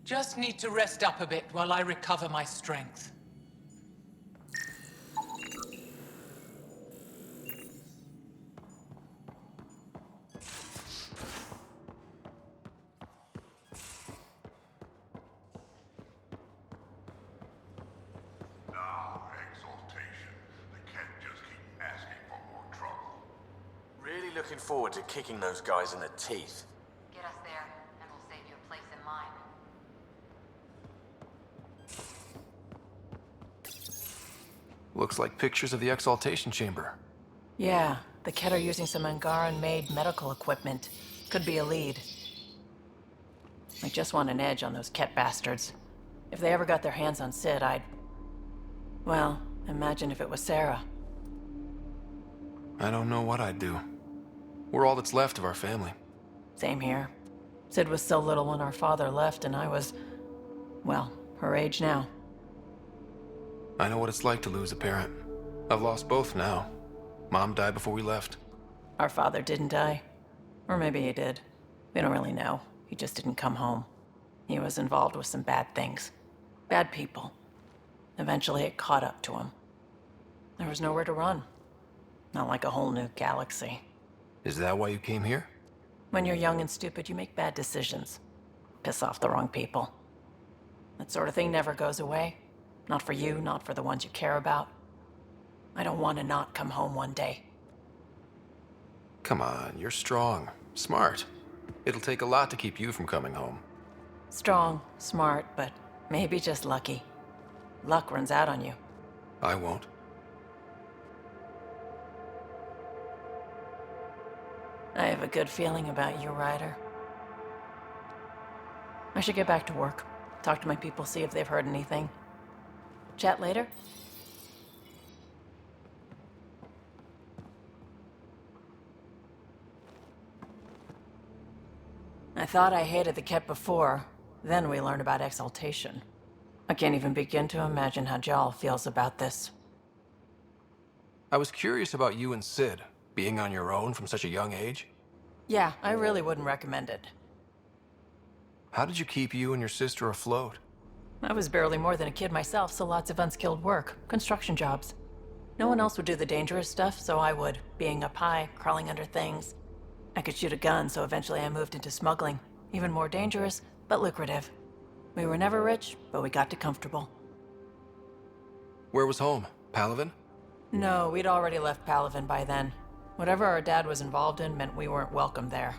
Just need to rest up a bit while I recover my strength. Exaltation. The Kett just keep asking for more trouble. Really looking forward to kicking those guys in the teeth. Get us there, and we'll save you a place in line. Looks like pictures of the exaltation chamber. Yeah, the Kett are using some Angaran-made medical equipment. Could be a lead. I just want an edge on those Kett bastards. If they ever got their hands on Sid, well, imagine if it was Sarah. I don't know what I'd do. We're all that's left of our family. Same here. Sid was so little when our father left, and I was, well, her age now. I know what it's like to lose a parent. I've lost both now. Mom died before we left. Our father didn't die. Or maybe he did. We don't really know. He just didn't come home. He was involved with some bad things. Bad people. Eventually it caught up to him. There was nowhere to run. Not like a whole new galaxy. Is that why you came here? When you're young and stupid, you make bad decisions. Piss off the wrong people. That sort of thing never goes away. Not for you, not for the ones you care about. I don't want to not come home one day. Come on, you're strong, smart. It'll take a lot to keep you from coming home. Strong, smart, but maybe just lucky. Luck runs out on you. I won't. I have a good feeling about you, Ryder. I should get back to work. Talk to my people, see if they've heard anything. Chat later? I thought I hated the Kett before. Then we learned about exaltation. I can't even begin to imagine how Jaal feels about this. I was curious about you and Sid, being on your own from such a young age. Yeah, I really wouldn't recommend it. How did you keep you and your sister afloat? I was barely more than a kid myself, so lots of unskilled work, construction jobs. No one else would do the dangerous stuff, so I would, being up high, crawling under things. I could shoot a gun, so eventually I moved into smuggling. Even more dangerous, but lucrative. We were never rich, but we got to comfortable. Where was home? Palaven? No, we'd already left Palaven by then. Whatever our dad was involved in meant we weren't welcome there.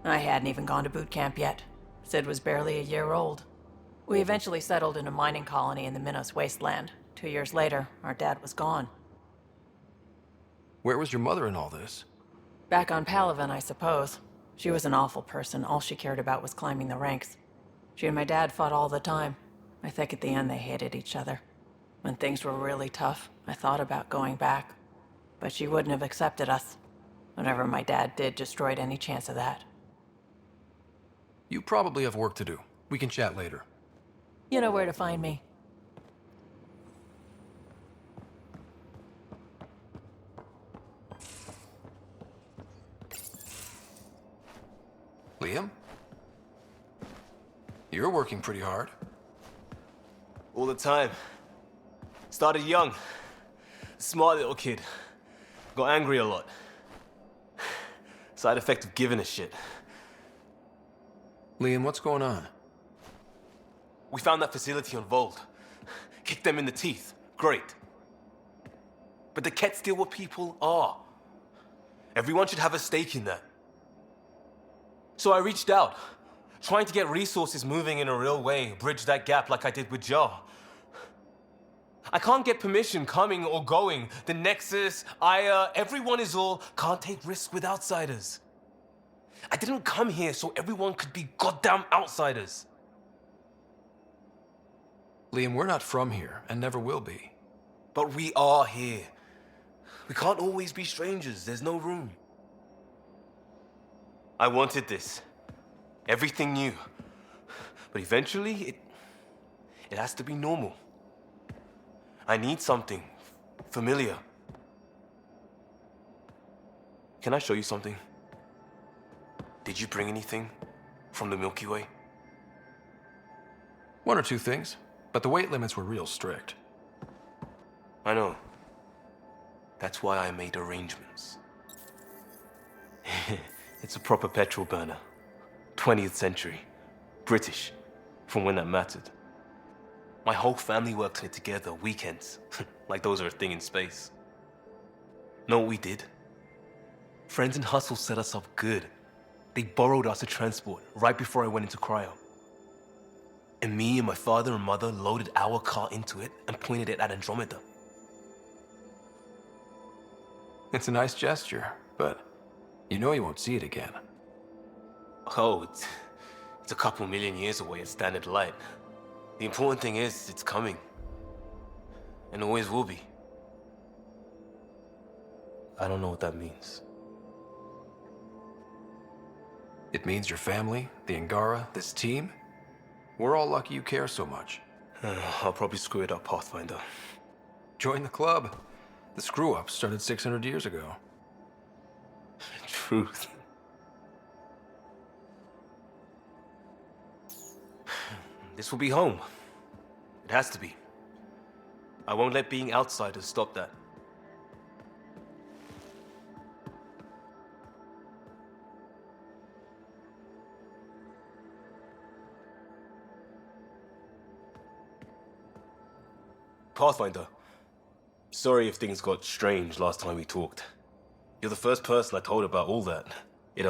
I hadn't even gone to boot camp yet. Sid was barely a year old. We eventually settled in a mining colony in the Minos wasteland. 2 years later, our dad was gone. Where was your mother in all this? Back on Palaven, I suppose. She was an awful person. All she cared about was climbing the ranks. She and my dad fought all the time. I think at the end they hated each other. When things were really tough, I thought about going back. But she wouldn't have accepted us. Whatever my dad did destroyed any chance of that. You probably have work to do. We can chat later. You know where to find me. Liam? You're working pretty hard. All the time. Started young. Smart little kid. Got angry a lot. Side effect of giving a shit. Liam, what's going on? We found that facility on Vold. Kicked them in the teeth. Great. But the Kett still what people are. Everyone should have a stake in that. So I reached out, trying to get resources moving in a real way, bridge that gap like I did with Jaal. I can't get permission coming or going. The Nexus, everyone is all, can't take risks with outsiders. I didn't come here so everyone could be goddamn outsiders. Liam, we're not from here, and never will be. But we are here. We can't always be strangers, there's no room. I wanted this. Everything new. But eventually, it has to be normal. I need something familiar. Can I show you something? Did you bring anything from the Milky Way? One or two things, but the weight limits were real strict. I know. That's why I made arrangements. It's a proper petrol burner. 20th century. British. From when that mattered. My whole family worked on it together, weekends. Like those are a thing in space. Know what we did? Friends and Hustle set us up good. They borrowed us to transport right before I went into cryo. And me and my father and mother loaded our car into it and pointed it at Andromeda. It's a nice gesture, but you know you won't see it again. Oh, it's a couple million years away at standard light. The important thing is, it's coming. And always will be. I don't know what that means. It means your family, the Angara, this team. We're all lucky you care so much. I'll probably screw it up, Pathfinder. Join the club. The screw-up started 600 years ago. Truth. This will be home. It has to be. I won't let being outsiders stop that. Pathfinder, sorry if things got strange last time we talked. You're the first person I told about all that. It,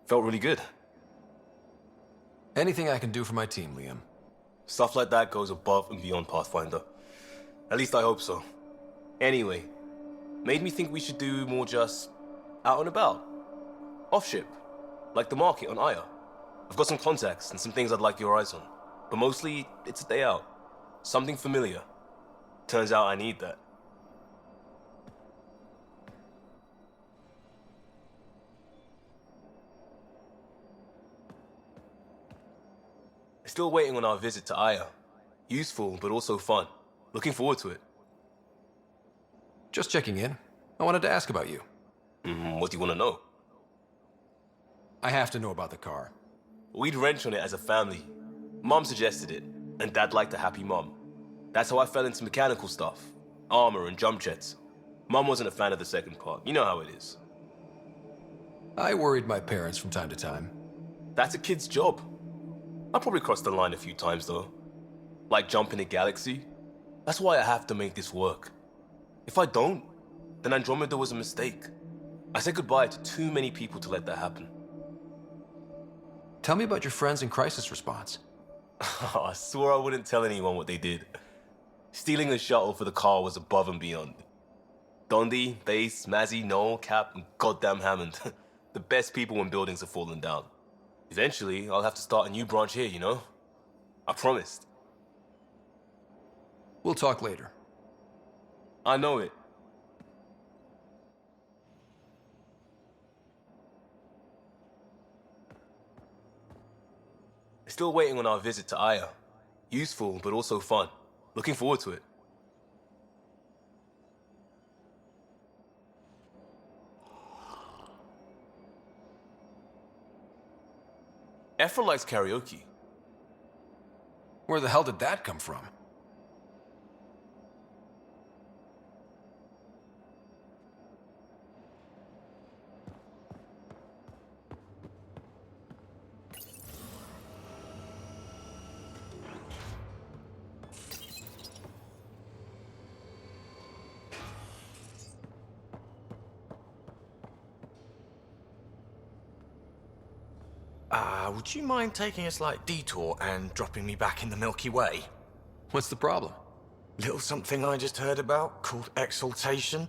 felt really good. Anything I can do for my team, Liam. Stuff like that goes above and beyond Pathfinder. At least I hope so. Anyway, made me think we should do more just out and about. Off-ship, like the market on Aya. I've got some contacts and some things I'd like your eyes on. But mostly, it's a day out. Something familiar. Turns out I need that. Still waiting on our visit to Aya. Useful, but also fun. Looking forward to it. Just checking in. I wanted to ask about you. What do you want to know? I have to know about the car. We'd wrench on it as a family. Mom suggested it, and Dad liked a happy mom. That's how I fell into mechanical stuff. Armor and jump jets. Mom wasn't a fan of the second part. You know how it is. I worried my parents from time to time. That's a kid's job. I probably crossed the line a few times, though. Like jumping a galaxy. That's why I have to make this work. If I don't, then Andromeda was a mistake. I said goodbye to too many people to let that happen. Tell me about your friends in crisis response. I swore I wouldn't tell anyone what they did. Stealing the shuttle for the car was above and beyond. Dondi, Base, Mazzy, Noel, Cap, and goddamn Hammond. The best people when buildings have fallen down. Eventually, I'll have to start a new branch here, you know? I promised. We'll talk later. I know it. Still waiting on our visit to Aya. Useful, but also fun. Looking forward to it. Ephra likes karaoke. Where the hell did that come from? Would you mind taking a slight detour and dropping me back in the Milky Way? What's the problem? Little something I just heard about called exaltation.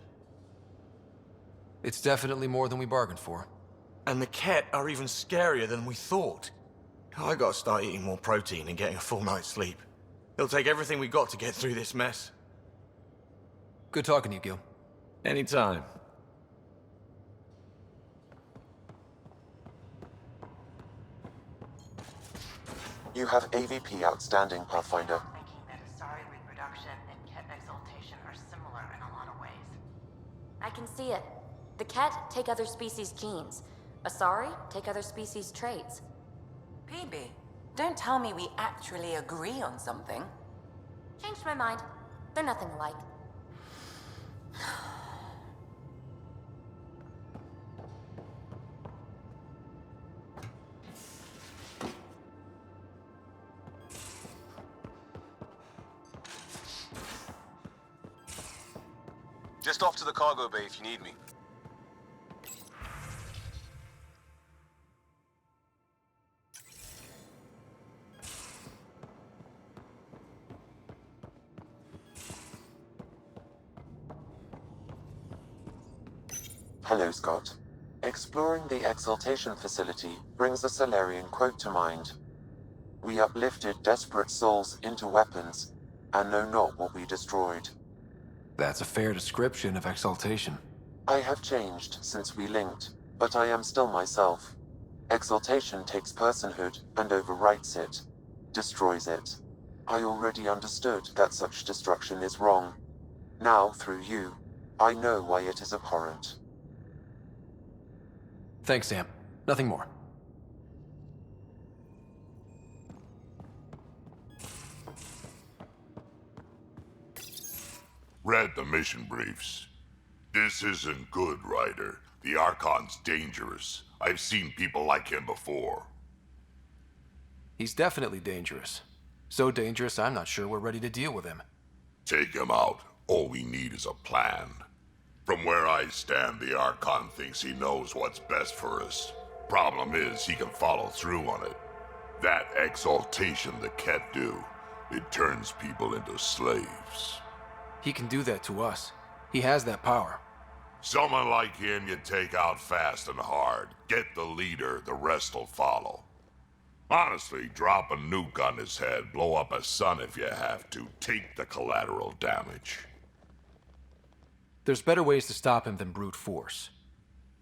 It's definitely more than we bargained for. And the Kett are even scarier than we thought. I gotta start eating more protein and getting a full night's sleep. It'll take everything we got to get through this mess. Good talking to you, Gil. Anytime. You have AVP outstanding, Pathfinder. Thinking that Asari reproduction and Kett exaltation are similar in a lot of ways. I can see it. The Kett take other species' genes. Asari take other species' traits. PB, Don't tell me we actually agree on something. Changed my mind. They're nothing alike. Just off to the cargo bay if you need me. Hello, Scott. Exploring the exaltation facility brings a Solarian quote to mind. We uplifted desperate souls into weapons, and know not what we destroyed. That's a fair description of exaltation. I have changed since we linked, but I am still myself. Exaltation takes personhood and overwrites it, destroys it. I already understood that such destruction is wrong. Now, through you, I know why it is abhorrent. Thanks, Sam. Nothing more. Read the mission briefs. This isn't good, Ryder. The Archon's dangerous. I've seen people like him before. He's definitely dangerous. So dangerous, I'm not sure we're ready to deal with him. Take him out. All we need is a plan. From where I stand, the Archon thinks he knows what's best for us. Problem is, he can follow through on it. That exaltation the Kett do, it turns people into slaves. He can do that to us. He has that power. Someone like him you take out fast and hard. Get the leader, the rest will follow. Honestly, drop a nuke on his head, blow up a sun if you have to. Take the collateral damage. There's better ways to stop him than brute force.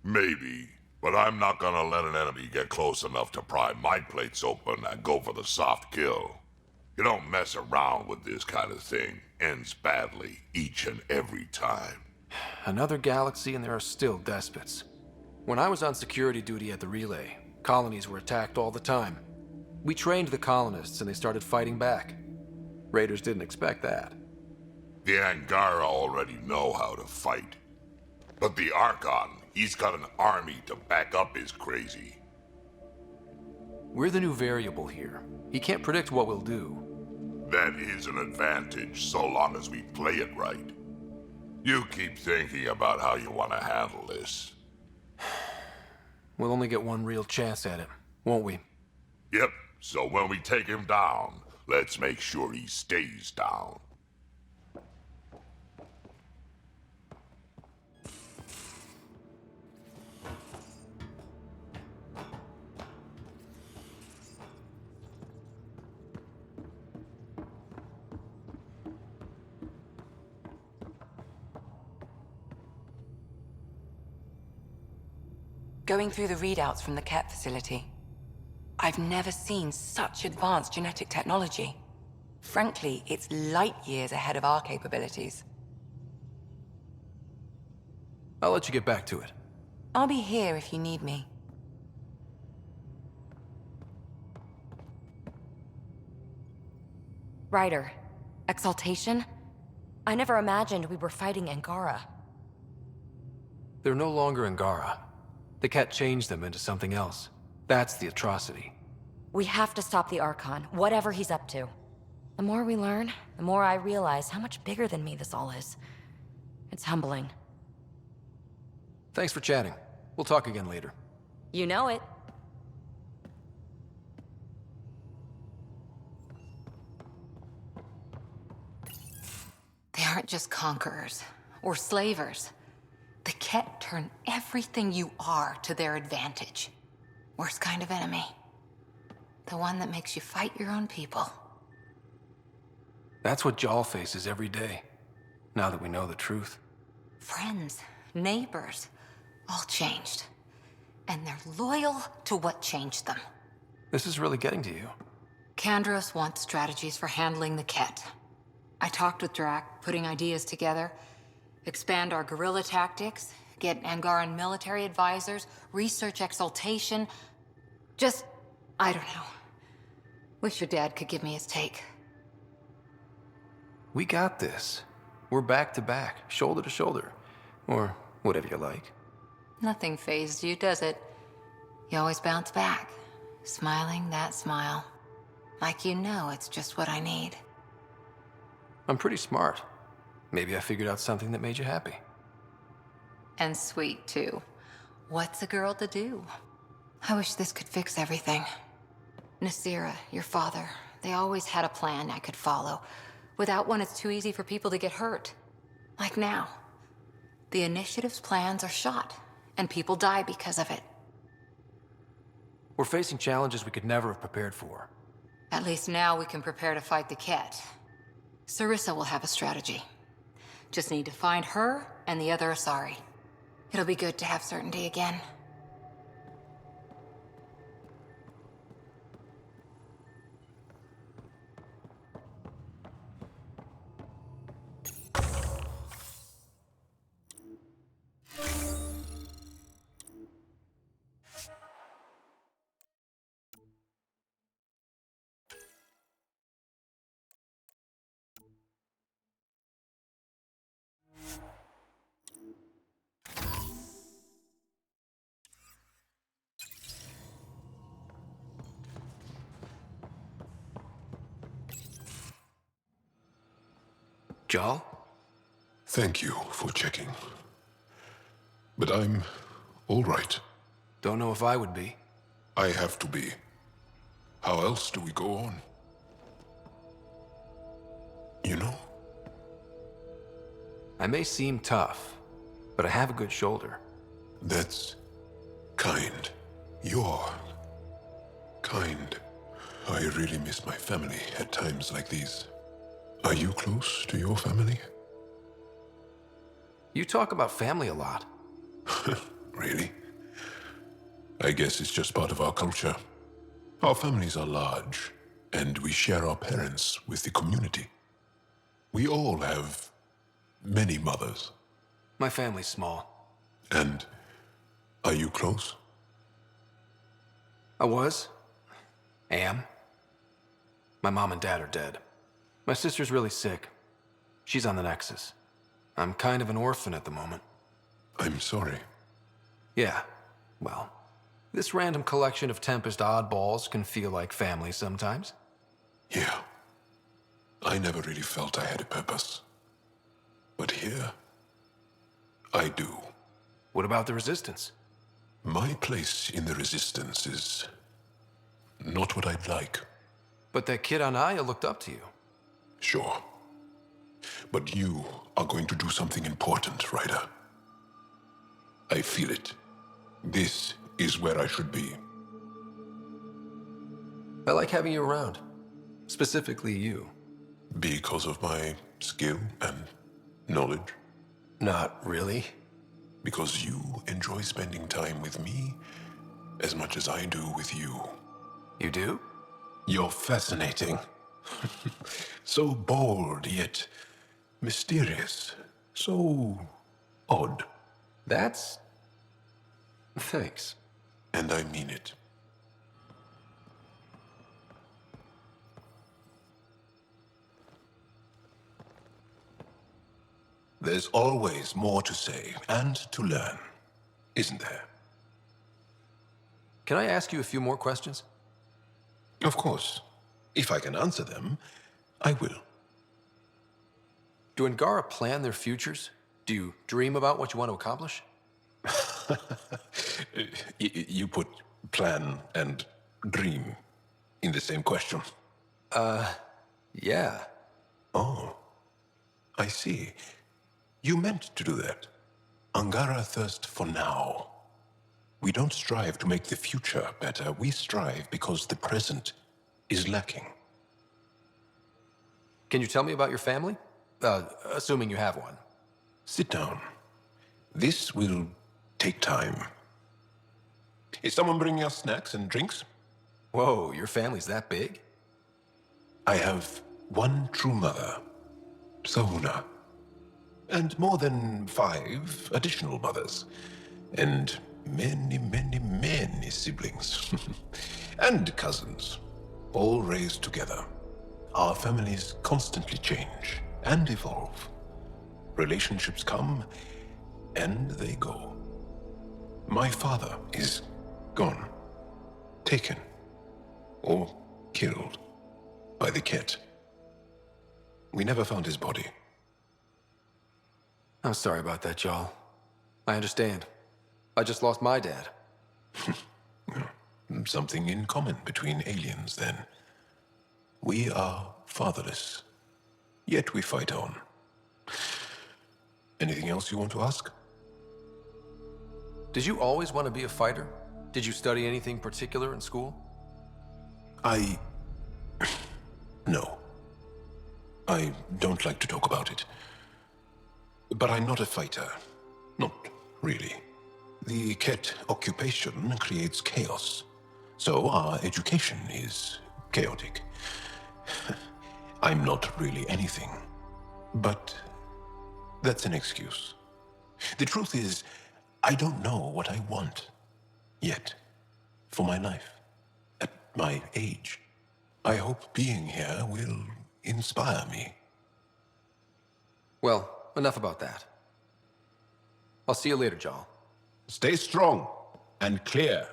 Maybe, but I'm not gonna let an enemy get close enough to pry my plates open and go for the soft kill. You don't mess around with this kind of thing. Ends badly, each and every time. Another galaxy and there are still despots. When I was on security duty at the relay, colonies were attacked all the time. We trained the colonists and they started fighting back. Raiders didn't expect that. The Angara already know how to fight. But the Archon, he's got an army to back up his crazy. We're the new variable here. He can't predict what we'll do. That is an advantage, so long as we play it right. You keep thinking about how you want to handle this. We'll only get one real chance at it, won't we? Yep, so when we take him down, let's make sure he stays down. Going through the readouts from the Kett facility, I've never seen such advanced genetic technology. Frankly, it's light years ahead of our capabilities. I'll let you get back to it. I'll be here if you need me. Ryder, exaltation? I never imagined we were fighting Angara. They're no longer Angara. The Kett changed them into something else. That's the atrocity. We have to stop the Archon, whatever he's up to. The more we learn, the more I realize how much bigger than me this all is. It's humbling. Thanks for chatting. We'll talk again later. You know it. They aren't just conquerors or slavers. The Kett turn everything you are to their advantage. Worst kind of enemy. The one that makes you fight your own people. That's what Jaal faces every day, now that we know the truth. Friends, neighbors, all changed. And they're loyal to what changed them. This is really getting to you. Kandros wants strategies for handling the Kett. I talked with Drac, putting ideas together. Expand our guerrilla tactics, get Angaran military advisors, research exaltation. I don't know. Wish your dad could give me his take. We got this. We're back to back, shoulder to shoulder. Or whatever you like. Nothing fazed you, does it? You always bounce back, smiling that smile. Like you know it's just what I need. I'm pretty smart. Maybe I figured out something that made you happy. And sweet, too. What's a girl to do? I wish this could fix everything. Nasira, your father, they always had a plan I could follow. Without one, it's too easy for people to get hurt. Like now. The Initiative's plans are shot, and people die because of it. We're facing challenges we could never have prepared for. At least now we can prepare to fight the Kett. Sarissa will have a strategy. Just need to find her and the other Asari. It'll be good to have certainty again. Jaal? Thank you for checking. But I'm all right. Don't know if I would be. I have to be. How else do we go on? You know? I may seem tough, but I have a good shoulder. That's kind. You're kind. I really miss my family at times like these. Are you close to your family? You talk about family a lot. Really? I guess it's just part of our culture. Our families are large, and we share our parents with the community. We all have many mothers. My family's small. And are you close? I was. Am. My mom and dad are dead. My sister's really sick. She's on the Nexus. I'm kind of an orphan at the moment. I'm sorry. Yeah, well, this random collection of Tempest oddballs can feel like family sometimes. Yeah. I never really felt I had a purpose. But here, I do. What about the Resistance? My place in the Resistance is not what I'd like. But that kid on Aya looked up to you. Sure. But you are going to do something important, Ryder. I feel it. This is where I should be. I like having you around. Specifically you. Because of my skill and knowledge? Not really. Because you enjoy spending time with me as much as I do with you. You do? You're fascinating. So bold, yet mysterious. So odd. That's... Thanks. And I mean it. There's always more to say and to learn, isn't there? Can I ask you a few more questions? Of course. If I can answer them, I will. Do Angara plan their futures? Do you dream about what you want to accomplish? You put plan and dream in the same question. Yeah. Oh, I see. You meant to do that. Angara thirst for now. We don't strive to make the future better. We strive because the present is lacking. Can you tell me about your family? Assuming you have one. Sit down. This will take time. Is someone bringing us snacks and drinks? Whoa, your family's that big? I have one true mother, Sahuna, and more than 5 additional mothers, and many, many, many siblings, and cousins. all raised together. Our families constantly change and evolve. Relationships come and they go. My father is gone, taken, or killed by the Kett. We never found his body. I'm sorry about that, Jaal. I understand. I just lost my dad. Something in common between aliens, then. We are fatherless, yet we fight on. Anything else you want to ask? Did you always want to be a fighter? Did you study anything particular in school? No. I don't like to talk about it. But I'm not a fighter. Not really. The Kett occupation creates chaos. So our education is chaotic. I'm not really anything. But that's an excuse. The truth is, I don't know what I want yet for my life. At my age, I hope being here will inspire me. Well, enough about that. I'll see you later, Jaal. Stay strong and clear.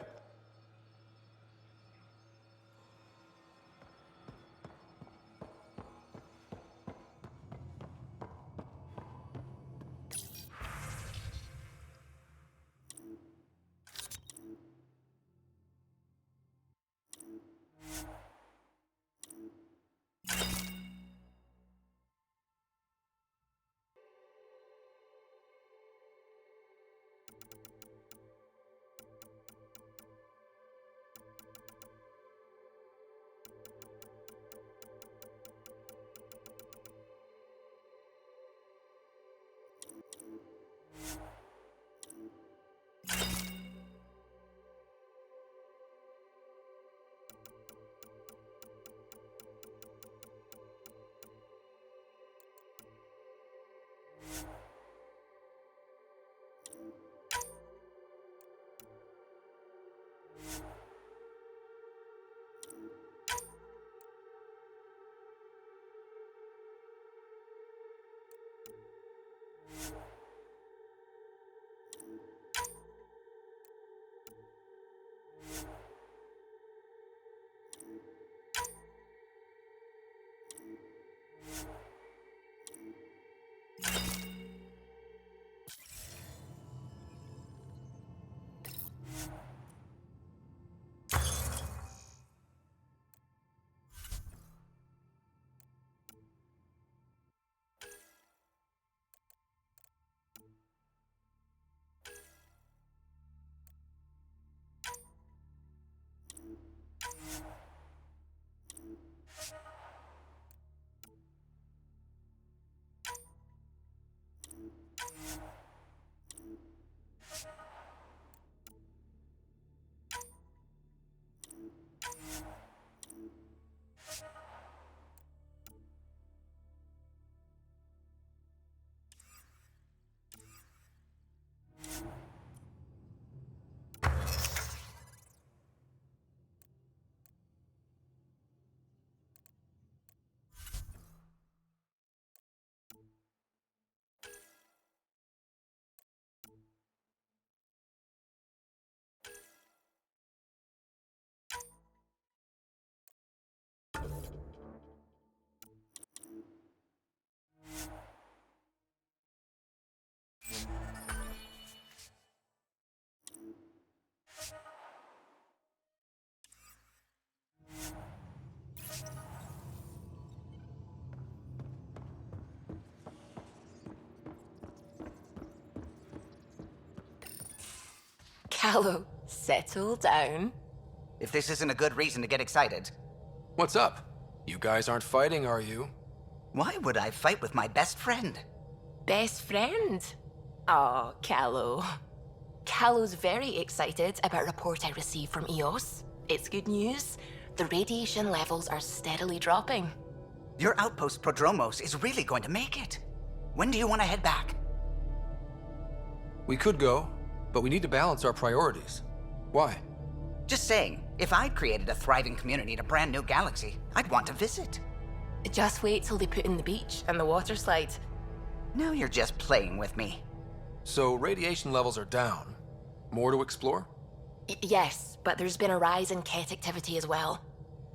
Callow, settle down. If this isn't a good reason to get excited. What's up? You guys aren't fighting, are you? Why would I fight with my best friend? Best friend? Oh, Callow. Callow's very excited about a report I received from EOS. It's good news. The radiation levels are steadily dropping. Your outpost Prodromos is really going to make it. When do you want to head back? We could go, but we need to balance our priorities. Why? Just saying, if I'd created a thriving community in a brand new galaxy, I'd want to visit. Just wait till they put in the beach and the water slide. Now you're just playing with me. So radiation levels are down. More to explore? Yes, but there's been a rise in Kett activity as well.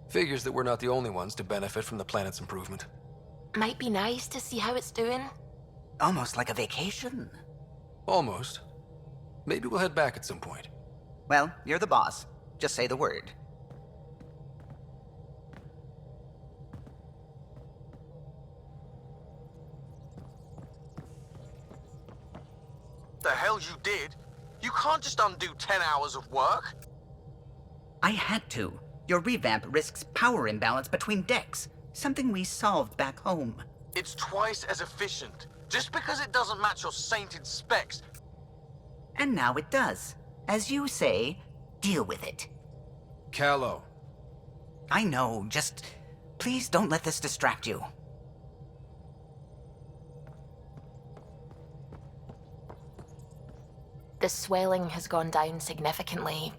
Figures that we're not the only ones to benefit from the planet's improvement. Might be nice to see how it's doing. Almost like a vacation. Almost. Maybe we'll head back at some point. Well, you're the boss. Just say the word. The hell you did? You can't just undo 10 hours of work. I had to. Your revamp risks power imbalance between decks, something we solved back home. It's twice as efficient. Just because it doesn't match your sainted specs. And now it does. As you say, deal with it. Callow. I know, just please don't let this distract you. The swelling has gone down significantly,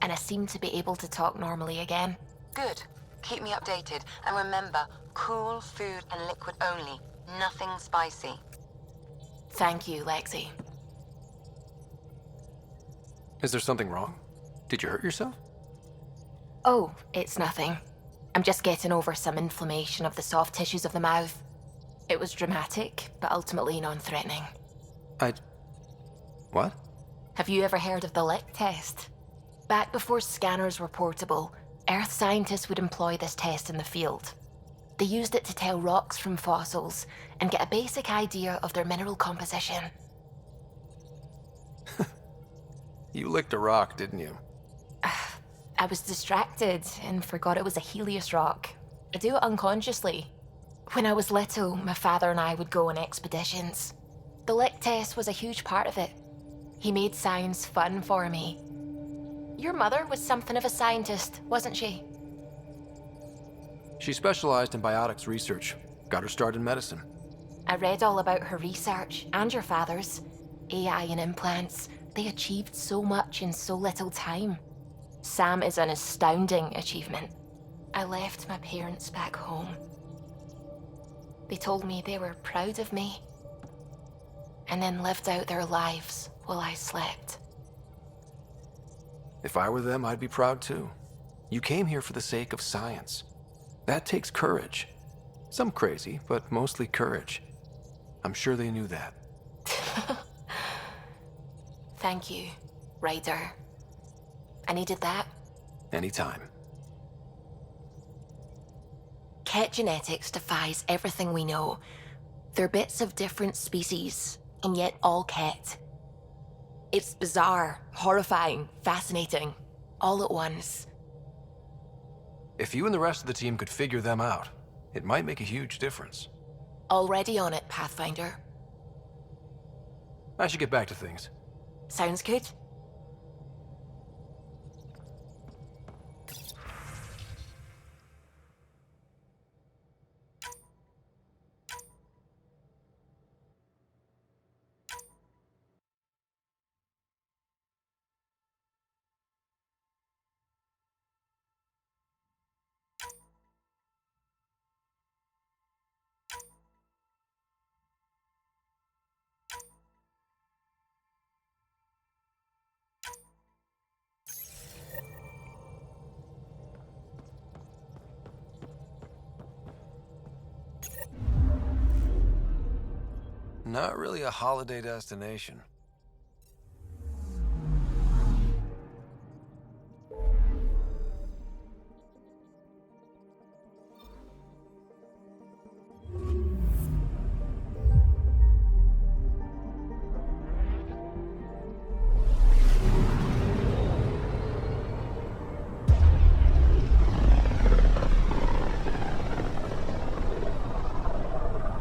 and I seem to be able to talk normally again. Good. Keep me updated. And remember, cool food and liquid only. Nothing spicy. Thank you, Lexi. Is there something wrong? Did you hurt yourself? Oh, it's nothing. I'm just getting over some inflammation of the soft tissues of the mouth. It was dramatic, but ultimately non-threatening. What? Have you ever heard of the Lick test? Back before scanners were portable, Earth scientists would employ this test in the field. They used it to tell rocks from fossils and get a basic idea of their mineral composition. You licked a rock, didn't you? I was distracted and forgot it was a Helios rock. I do it unconsciously. When I was little, my father and I would go on expeditions. The Lick test was a huge part of it. He made science fun for me. Your mother was something of a scientist, wasn't she? She specialized in biotics research. Got her start in medicine. I read all about her research, and your father's. AI and implants. They achieved so much in so little time. Sam is an astounding achievement. I left my parents back home. They told me they were proud of me, and then lived out their lives while I slept. If I were them, I'd be proud too. You came here for the sake of science. That takes courage. Some crazy, but mostly courage. I'm sure they knew that. Thank you, Ryder. I needed that. Anytime. Kett genetics defies everything we know. They're bits of different species, and yet all Kett. It's bizarre, horrifying, fascinating, all at once. If you and the rest of the team could figure them out, it might make a huge difference. Already on it, Pathfinder. I should get back to things. Sounds good. Not really a holiday destination.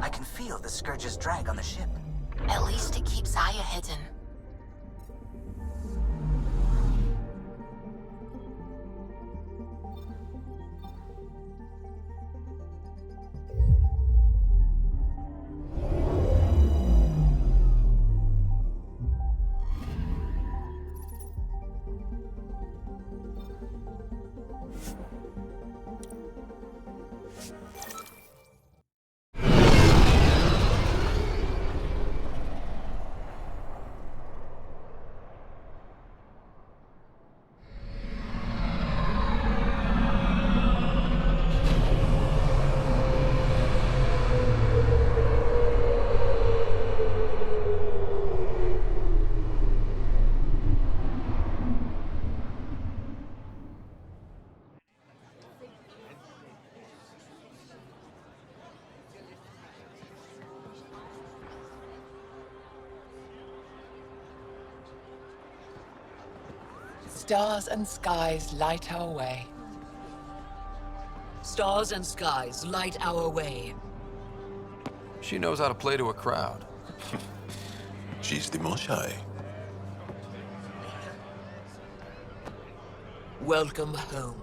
I can feel the Scourge's drag on the ship. At least it keeps Aya hidden. Stars and skies light our way. Stars and skies light our way. She knows how to play to a crowd. She's the Moshae. Welcome home.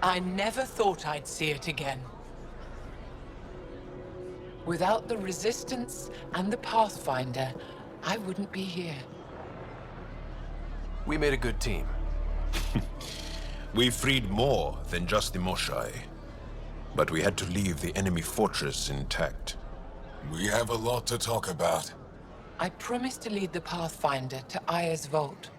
I never thought I'd see it again. Without the Resistance and the Pathfinder, I wouldn't be here. We made a good team. We freed more than just the Moshae. But we had to leave the enemy fortress intact. We have a lot to talk about. I promised to lead the Pathfinder to Aya's vault.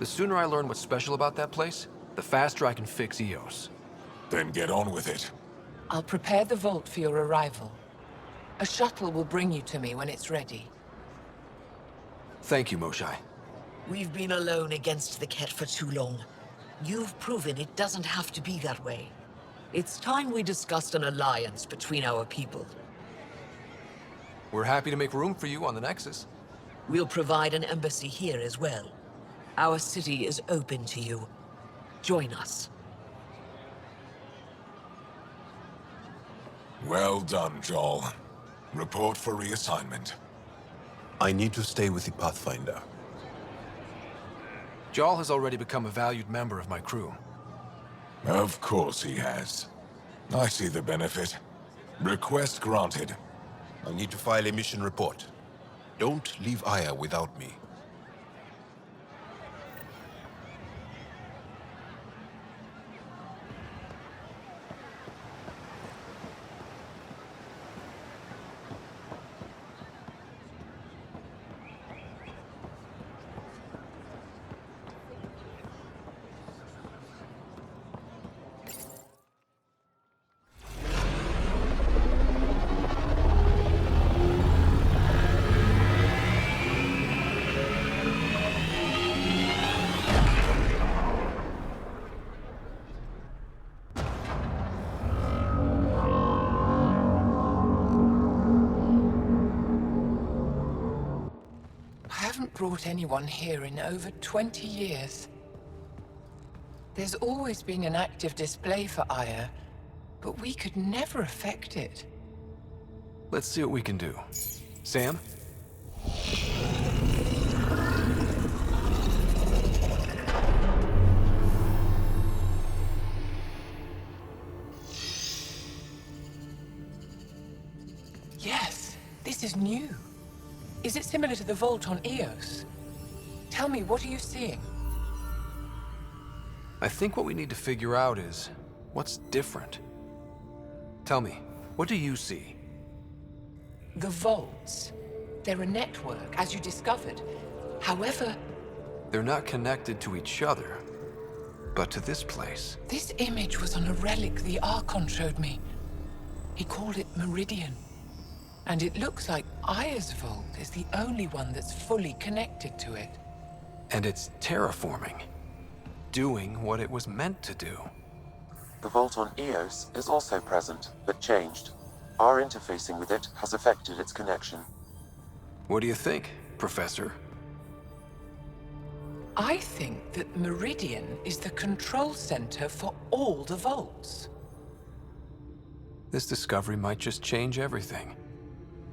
The sooner I learn what's special about that place, the faster I can fix Eos. Then get on with it. I'll prepare the vault for your arrival. A shuttle will bring you to me when it's ready. Thank you, Moshae. We've been alone against the Kett for too long. You've proven it doesn't have to be that way. It's time we discussed an alliance between our people. We're happy to make room for you on the Nexus. We'll provide an embassy here as well. Our city is open to you. Join us. Well done, Jaal. Report for reassignment. I need to stay with the Pathfinder. Jaal has already become a valued member of my crew. Of course he has. I see the benefit. Request granted. I need to file a mission report. Don't leave Aya without me. Brought anyone here in over 20 years. There's always been an active display for Aya, but we could never affect it. Let's see what we can do. Sam? Yes, this is new. Is it similar to the vault on Eos? Tell me, what are you seeing? I think what we need to figure out is what's different. Tell me, what do you see? The vaults. They're a network, as you discovered. However, they're not connected to each other, but to this place. This image was on a relic the Archon showed me. He called it Meridian. And it looks like Aya's vault is the only one that's fully connected to it. And it's terraforming. Doing what it was meant to do. The vault on Eos is also present, but changed. Our interfacing with it has affected its connection. What do you think, Professor? I think that Meridian is the control center for all the vaults. This discovery might just change everything.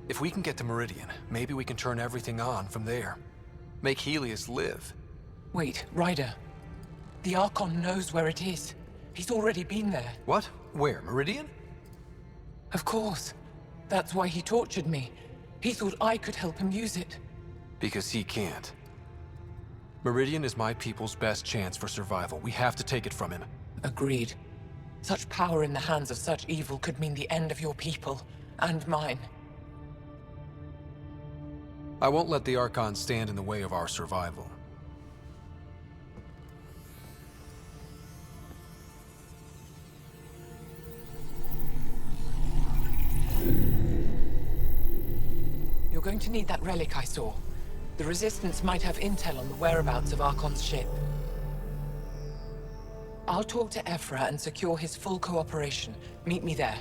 If we can get to Meridian, maybe we can turn everything on from there. Make Helios live. Wait, Ryder. The Archon knows where it is. He's already been there. What? Where? Meridian? Of course. That's why he tortured me. He thought I could help him use it. Because he can't. Meridian is my people's best chance for survival. We have to take it from him. Agreed. Such power in the hands of such evil could mean the end of your people, and mine. I won't let the Archon stand in the way of our survival. You're going to need that relic I saw. The Resistance might have intel on the whereabouts of Archon's ship. I'll talk to Ephra and secure his full cooperation. Meet me there.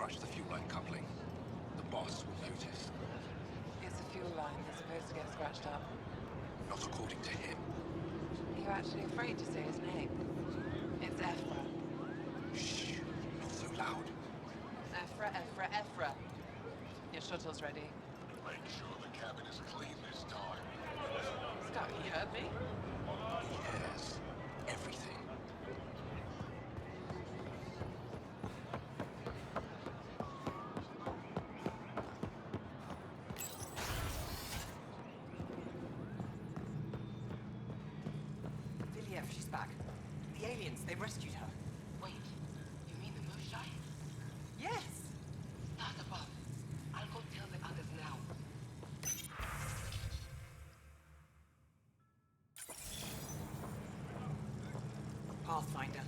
crush the fuel line coupling. The boss will notice. It's the fuel line. They're supposed to get scratched up. Not according to him. You're actually afraid to say his name. It's Ephra. Shh, not so loud. Ephra. Your shuttle's ready. Make sure the cabin is clean this time. Scott, you heard me? Yes, everything. Viliev, she's back. The aliens, they rescued her. Wait, you mean the Moshae? Yes! Start above. I'll go tell the others now. Pathfinder.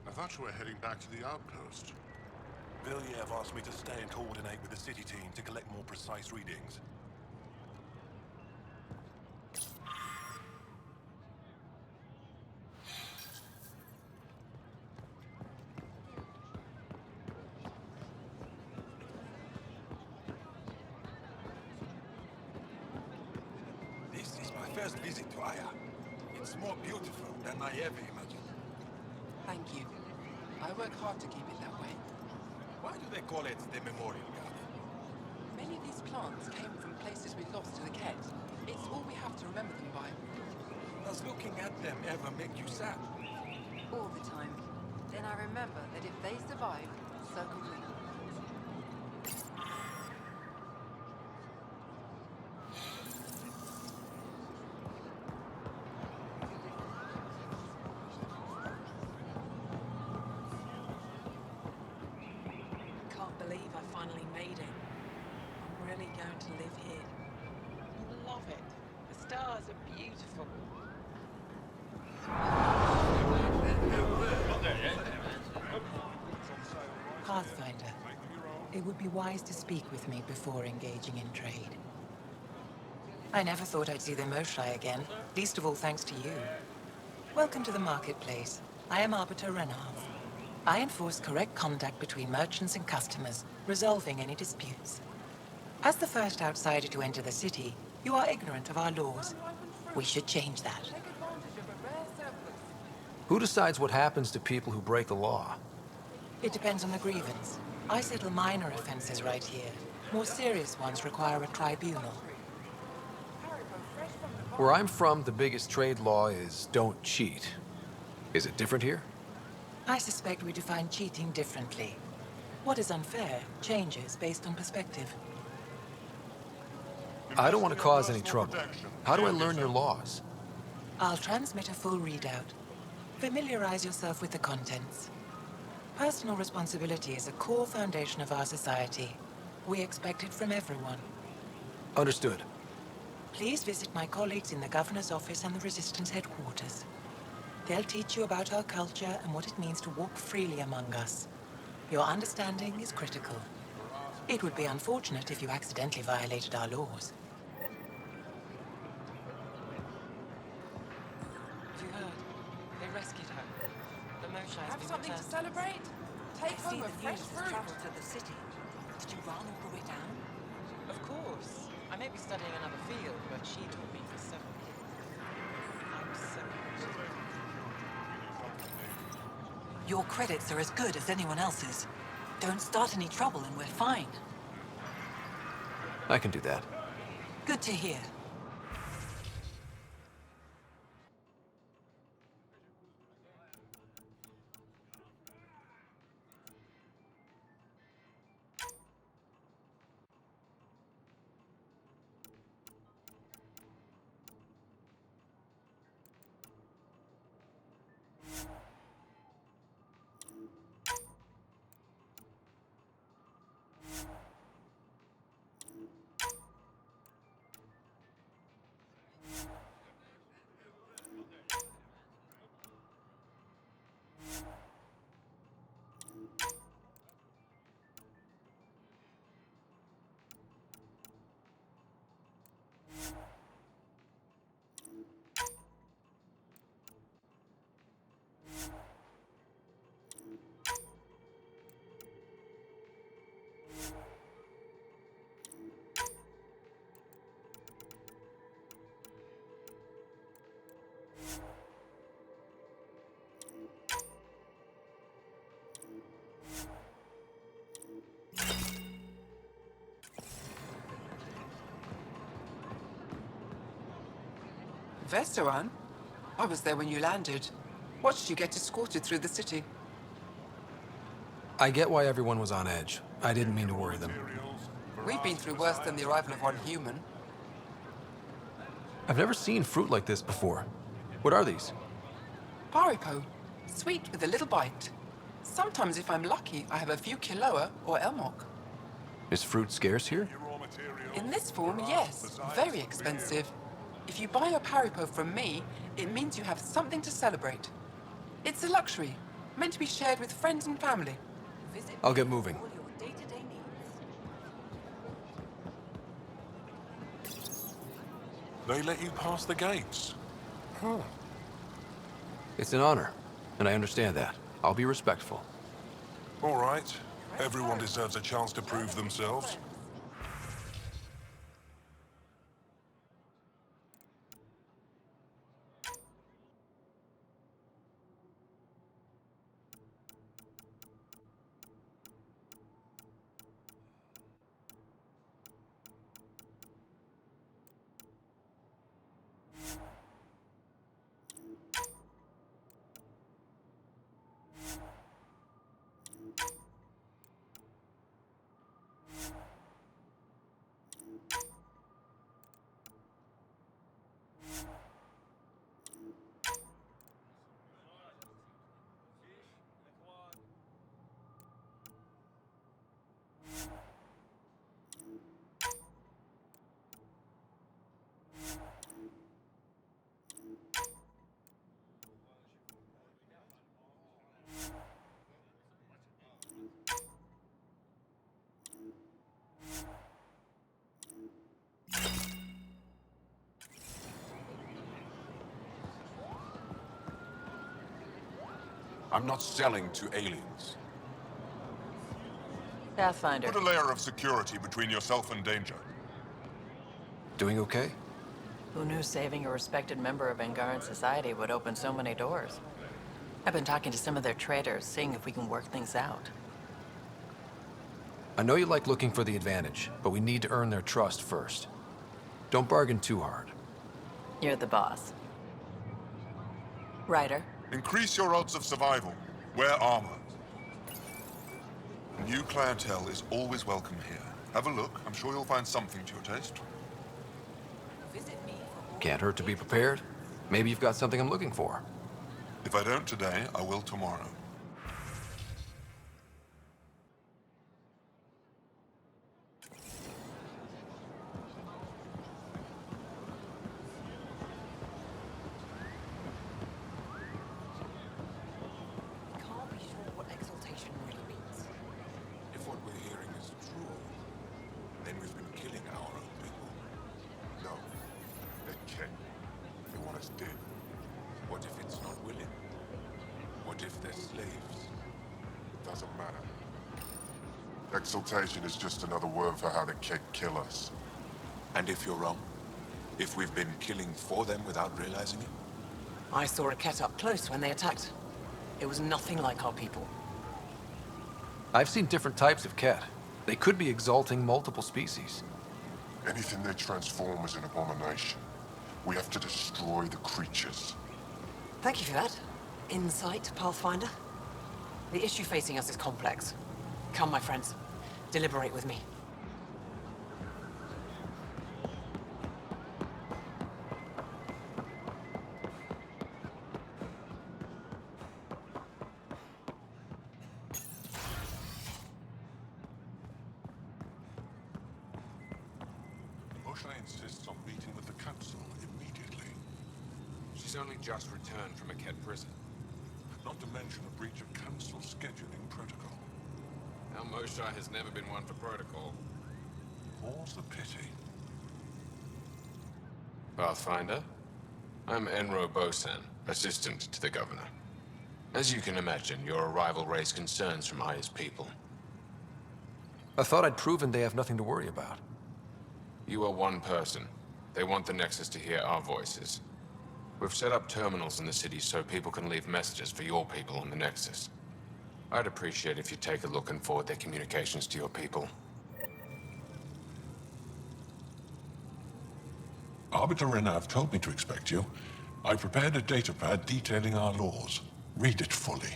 I thought you were heading back to the outpost. Viliev asked me to stay and coordinate with the city team to collect more precise readings. This is my first visit to Aya. It's more beautiful than I ever imagined. Thank you. I work hard to keep it that way. Why do they call it the Memorial Garden? Many of these plants came from places we lost to the Kett. It's all we have to remember them by. Does looking at them ever make you sad? All the time. Then I remember that if they survive, so can we. Can't believe I finally made it. I'm really going to live here. You'll love it. The stars are beautiful. Pathfinder, it would be wise to speak with me before engaging in trade. I never thought I'd see the Moshae again, least of all thanks to you. Welcome to the marketplace. I am Arbiter Renav. I enforce correct conduct between merchants and customers, resolving any disputes. As the first outsider to enter the city, you are ignorant of our laws. We should change that. Who decides what happens to people who break the law? It depends on the grievance. I settle minor offenses right here. More serious ones require a tribunal. Where I'm from, the biggest trade law is don't cheat. Is it different here? I suspect we define cheating differently. What is unfair changes based on perspective. I don't want to cause any trouble. How do I learn your laws? I'll transmit a full readout. Familiarize yourself with the contents. Personal responsibility is a core foundation of our society. We expect it from everyone. Understood. Please visit my colleagues in the Governor's office and the Resistance headquarters. They'll teach you about our culture and what it means to walk freely among us. Your understanding is critical. It would be unfortunate if you accidentally violated our laws. You heard? They rescued her. The Moshae Have something to celebrate? Take home a fresh fruit. Traveled to the city. Did you run all the way down? Of course. I may be studying another field, but she taught me for 7 years. I'm so grateful. Your credits are as good as anyone else's. Don't start any trouble and we're fine. I can do that. Good to hear. Vestoran? I was there when you landed. Watched you get escorted through the city. I get why everyone was on edge. I didn't mean to worry them. We've been through worse than the arrival of one human. I've never seen fruit like this before. What are these? Paripo. Sweet with a little bite. Sometimes if I'm lucky, I have a few Kiloa or Elmok. Is fruit scarce here? In this form, yes. Very expensive. If you buy a Paripo from me, it means you have something to celebrate. It's a luxury, meant to be shared with friends and family. I'll get moving. They let you pass the gates. Huh. It's an honor, and I understand that. I'll be respectful. All right. Everyone deserves a chance to prove themselves. I'm not selling to aliens. Pathfinder. Put a layer of security between yourself and danger. Doing okay? Who knew saving a respected member of Angaran society would open so many doors? I've been talking to some of their traitors, seeing if we can work things out. I know you like looking for the advantage, but we need to earn their trust first. Don't bargain too hard. You're the boss. Ryder. Increase your odds of survival. Wear armor. New clientele is always welcome here. Have a look. I'm sure you'll find something to your taste. Can't hurt to be prepared. Maybe you've got something I'm looking for. If I don't today, I will tomorrow. Can't be sure what exaltation really means. If what we're hearing is true, then we've been killing our own people. No, they can't. They want us dead. What if it's not willing? What if they're slaves? Doesn't matter. Exaltation is just another word for how the Kett kill us. And if you're wrong? If we've been killing for them without realizing it? I saw a Kett up close when they attacked. It was nothing like our people. I've seen different types of Kett. They could be exalting multiple species. Anything they transform is an abomination. We have to destroy the creatures. Thank you for that. Insight, Pathfinder. The issue facing us is complex. Come, my friends. Deliberate with me. Moshae insists on meeting with the council immediately. She's only just returned from a Kett prison. Not to mention a breach of council scheduling protocol. Our Moshae has never been one for protocol. More's the pity. Pathfinder, I'm Enro Bosan, assistant to the governor. As you can imagine, your arrival raised concerns from Aya's people. I thought I'd proven they have nothing to worry about. You are one person. They want the Nexus to hear our voices. We've set up terminals in the city so people can leave messages for your people on the Nexus. I'd appreciate if you take a look and forward their communications to your people. Arbiter and Av told me to expect you. I prepared a datapad detailing our laws. Read it fully.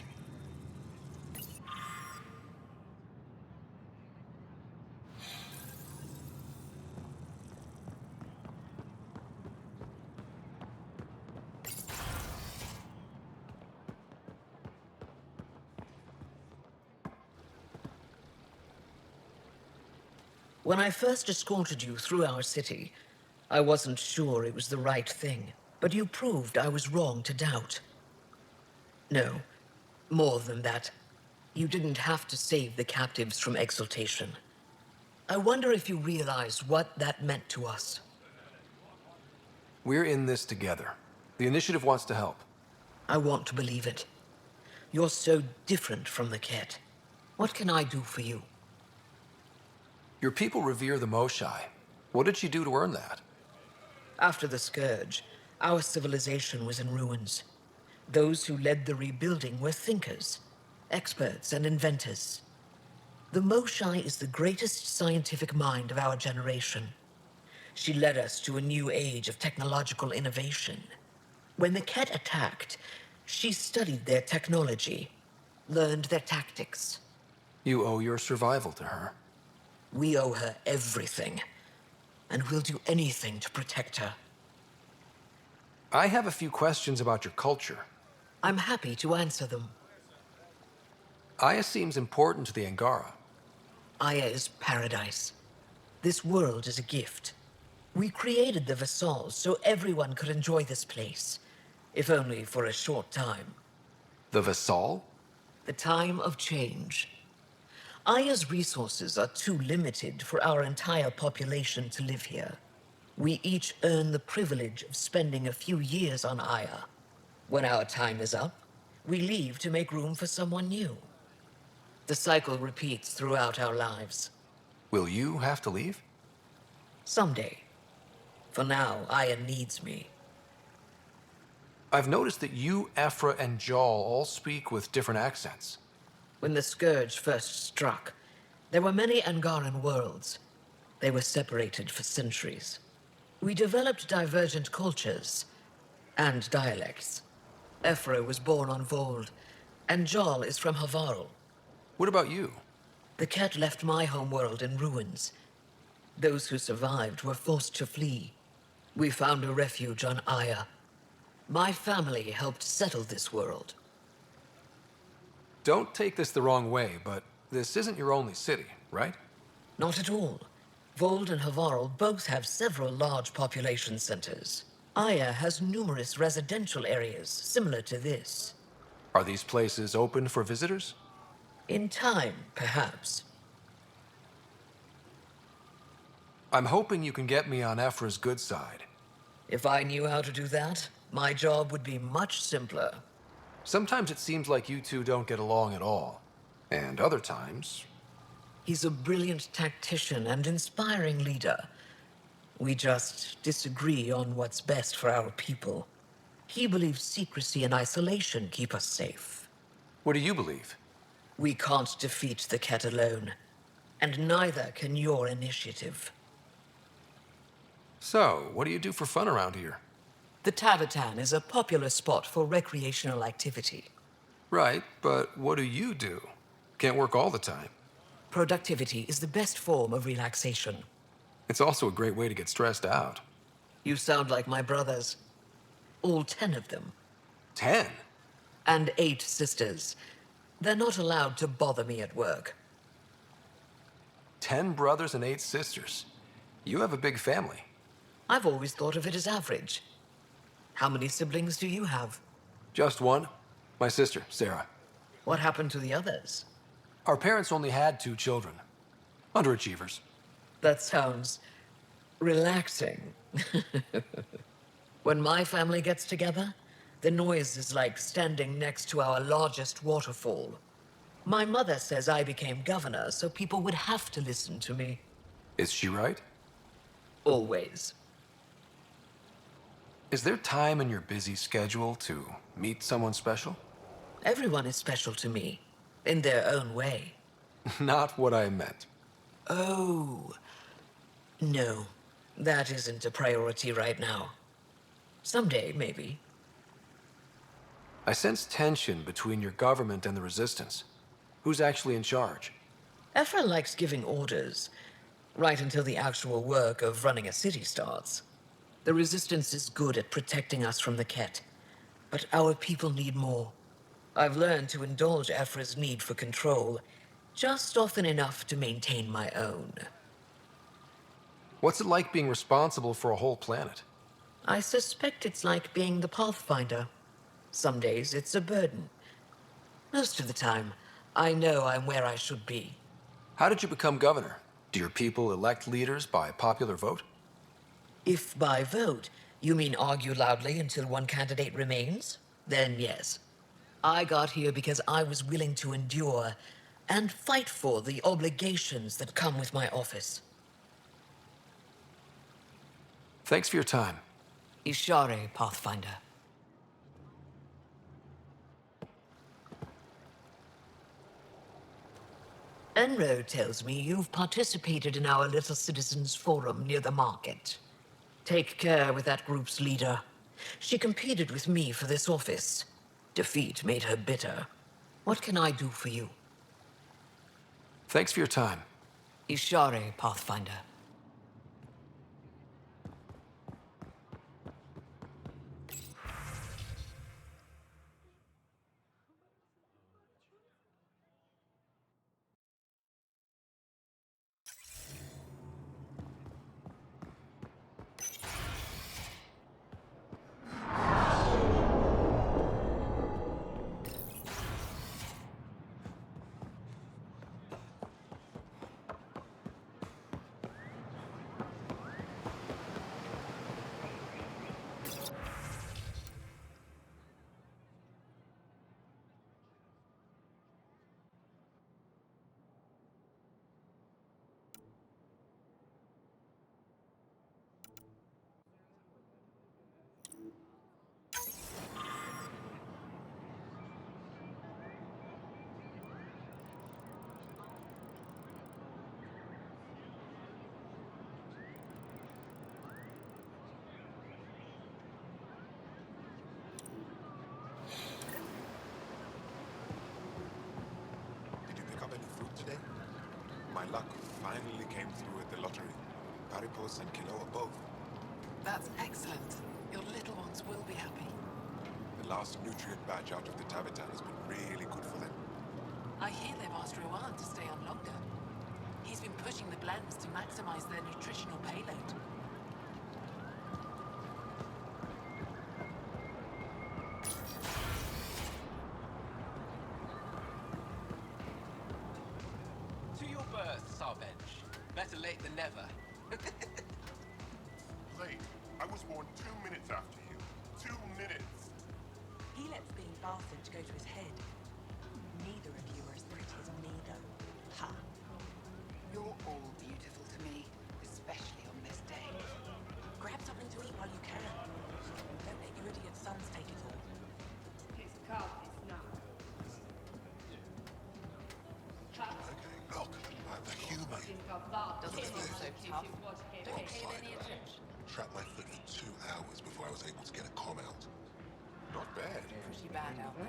When I first escorted you through our city, I wasn't sure it was the right thing, but you proved I was wrong to doubt. No, more than that. You didn't have to save the captives from exaltation. I wonder if you realize what that meant to us. We're in this together. The Initiative wants to help. I want to believe it. You're so different from the Kett. What can I do for you? Your people revere the Moshae. What did she do to earn that? After the Scourge, our civilization was in ruins. Those who led the rebuilding were thinkers, experts, and inventors. The Moshae is the greatest scientific mind of our generation. She led us to a new age of technological innovation. When the Kett attacked, she studied their technology, learned their tactics. You owe your survival to her. We owe her everything, and we'll do anything to protect her. I have a few questions about your culture. I'm happy to answer them. Aya seems important to the Angara. Aya is paradise. This world is a gift. We created the Vassals so everyone could enjoy this place, if only for a short time. The Vassal? The time of change. Aya's resources are too limited for our entire population to live here. We each earn the privilege of spending a few years on Aya. When our time is up, we leave to make room for someone new. The cycle repeats throughout our lives. Will you have to leave? Someday. For now, Aya needs me. I've noticed that you, Ephra, and Jaal all speak with different accents. When the Scourge first struck, there were many Angaran worlds. They were separated for centuries. We developed divergent cultures and dialects. Ephra was born on Vold, and Jaal is from Havarl. What about you? The Kett left my homeworld in ruins. Those who survived were forced to flee. We found a refuge on Aya. My family helped settle this world. Don't take this the wrong way, but this isn't your only city, right? Not at all. Vold and Havarl both have several large population centers. Aya has numerous residential areas similar to this. Are these places open for visitors? In time, perhaps. I'm hoping you can get me on Ephra's good side. If I knew how to do that, my job would be much simpler. Sometimes it seems like you two don't get along at all. And other times... He's a brilliant tactician and inspiring leader. We just disagree on what's best for our people. He believes secrecy and isolation keep us safe. What do you believe? We can't defeat the Kett alone. And neither can your initiative. So, what do you do for fun around here? The Tavern is a popular spot for recreational activity. Right, but what do you do? Can't work all the time. Productivity is the best form of relaxation. It's also a great way to get stressed out. You sound like my brothers. All 10 of them. 10? And 8 sisters. They're not allowed to bother me at work. 10 brothers and 8 sisters. You have a big family. I've always thought of it as average. How many siblings do you have? Just one. My sister, Sarah. What happened to the others? Our parents only had 2 children. Underachievers. That sounds... relaxing. When my family gets together, the noise is like standing next to our largest waterfall. My mother says I became governor, so people would have to listen to me. Is she right? Always. Is there time in your busy schedule to meet someone special? Everyone is special to me, in their own way. Not what I meant. Oh. No. That isn't a priority right now. Someday, maybe. I sense tension between your government and the Resistance. Who's actually in charge? Ephra likes giving orders, right until the actual work of running a city starts. The Resistance is good at protecting us from the Kett, but our people need more. I've learned to indulge Ephra's need for control, just often enough to maintain my own. What's it like being responsible for a whole planet? I suspect it's like being the Pathfinder. Some days it's a burden. Most of the time, I know I'm where I should be. How did you become governor? Do your people elect leaders by popular vote? If by vote, you mean argue loudly until one candidate remains, then yes. I got here because I was willing to endure and fight for the obligations that come with my office. Thanks for your time. Ishare, Pathfinder. Enro tells me you've participated in our little citizens' forum near the market. Take care with that group's leader. She competed with me for this office. Defeat made her bitter. What can I do for you? Thanks for your time. Ishare, Pathfinder. My luck finally came through at the lottery. Paripos and Kilo both. That's excellent. Your little ones will be happy. The last nutrient batch out of the tavern has been really good for them. I hear they've asked Rowan to stay on longer. He's been pushing the blends to maximize their nutritional payload. Better late than never. Late? I was born 2 minutes after you. 2 minutes! He lets being bastard go to his head. Neither of you are as pretty as me, though. Ha. You're all beautiful to me, especially on this day. Grab something to eat while you can. Don't let your idiot sons take it all. Okay, look. The human. Doesn't seem so tough. Don't pay him any attention. Trapped my foot for 2 hours before I was able to get a comm out. Not bad. Pretty bad out there.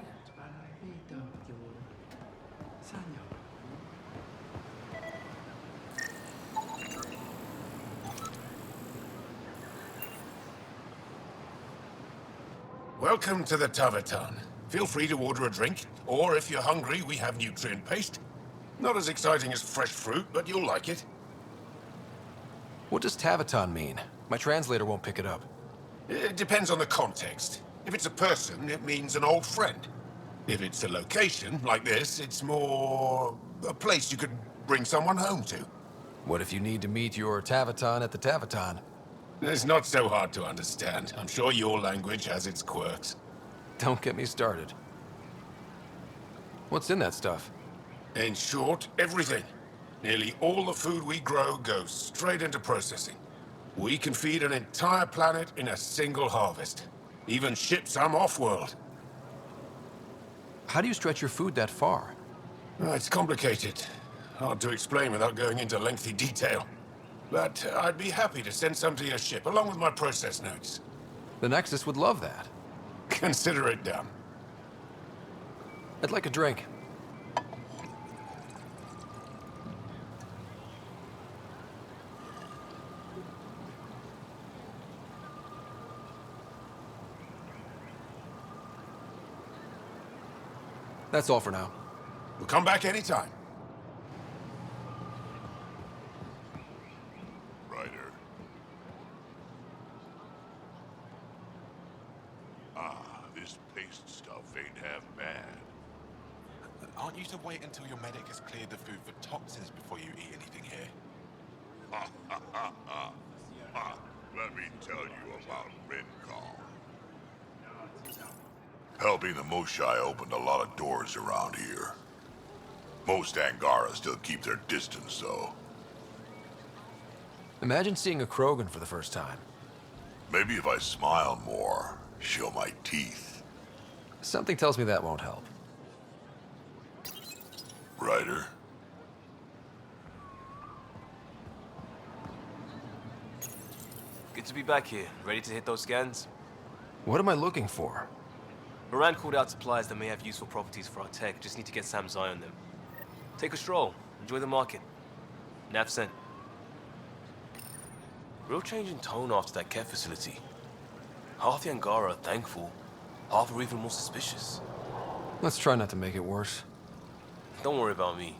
Welcome to the tavern. Feel free to order a drink, or if you're hungry, we have nutrient paste. Not as exciting as fresh fruit, but you'll like it. What does Taviton mean? My translator won't pick it up. It depends on the context. If it's a person, it means an old friend. If it's a location, like this, it's more a place you could bring someone home to. What if you need to meet your Taviton at the Taviton? It's not so hard to understand. I'm sure your language has its quirks. Don't get me started. What's in that stuff? In short, everything. Nearly all the food we grow goes straight into processing. We can feed an entire planet in a single harvest. Even ship some off-world. How do you stretch your food that far? It's complicated. Hard to explain without going into lengthy detail. But I'd be happy to send some to your ship, along with my process notes. The Nexus would love that. Consider it done. I'd like a drink. That's all for now. We'll come back anytime. Ryder. This paste stuff ain't half bad. Aren't you to wait until your medic has cleared the food for toxins before you eat anything here? Let me tell you about Rincon. Helping the Moshae opened a lot of doors around here. Most Angarans still keep their distance, though. Imagine seeing a Krogan for the first time. Maybe if I smile more, show my teeth. Something tells me that won't help. Ryder? Good to be back here. Ready to hit those scans? What am I looking for? Moran called out supplies that may have useful properties for our tech. Just need to get Sam's eye on them. Take a stroll. Enjoy the market. Nav sent. Real change in tone after that Kett facility. Half the Angara are thankful. Half are even more suspicious. Let's try not to make it worse. Don't worry about me.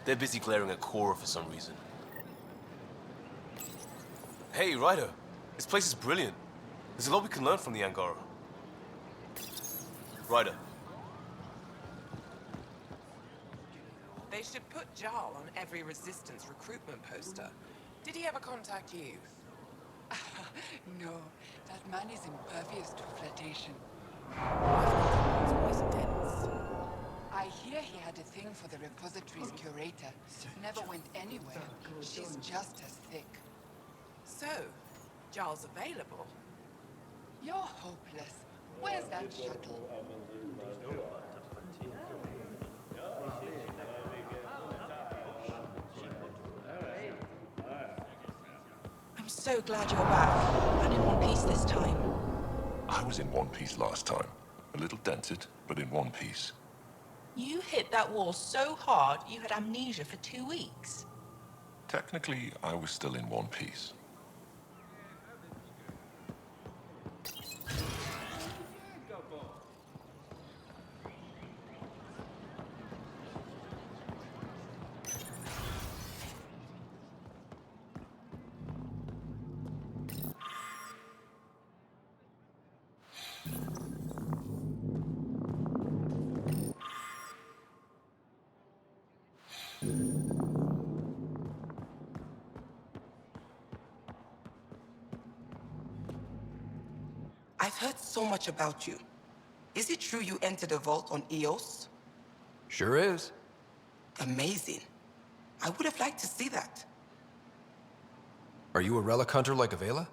They're busy glaring at Cora for some reason. Hey, Ryder. This place is brilliant. There's a lot we can learn from the Angara. Ryder. They should put Jaal on every resistance recruitment poster. Did he ever contact you? No, that man is impervious to flirtation. Was dense. I hear he had a thing for the repository's curator. Never went anywhere. She's just as thick. So, Jaal's available. You're hopeless. Where's that shuttle? I'm so glad you're back, and in one piece this time. I was in one piece last time. A little dented, but in one piece. You hit that wall so hard you had amnesia for 2 weeks. Technically, I was still in one piece. I've heard so much about you. Is it true you entered a vault on Eos? Sure is. Amazing. I would have liked to see that. Are you a relic hunter like Avela?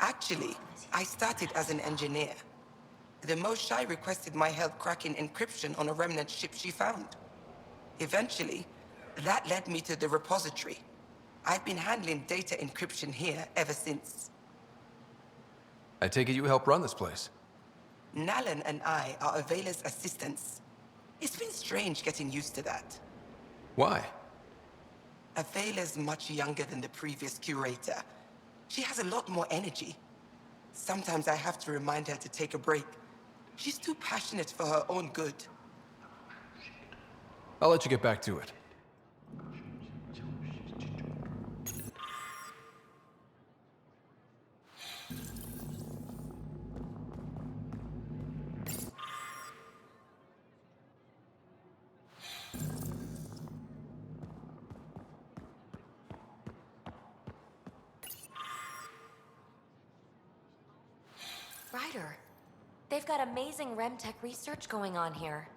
Actually, I started as an engineer. The Moshae requested my help cracking encryption on a remnant ship she found. Eventually, that led me to the repository. I've been handling data encryption here ever since. I take it you help run this place. Nalan and I are Avela's assistants. It's been strange getting used to that. Why? Avela's much younger than the previous curator. She has a lot more energy. Sometimes I have to remind her to take a break. She's too passionate for her own good. I'll let you get back to it. Ryder, they've got amazing RemTech research going on here.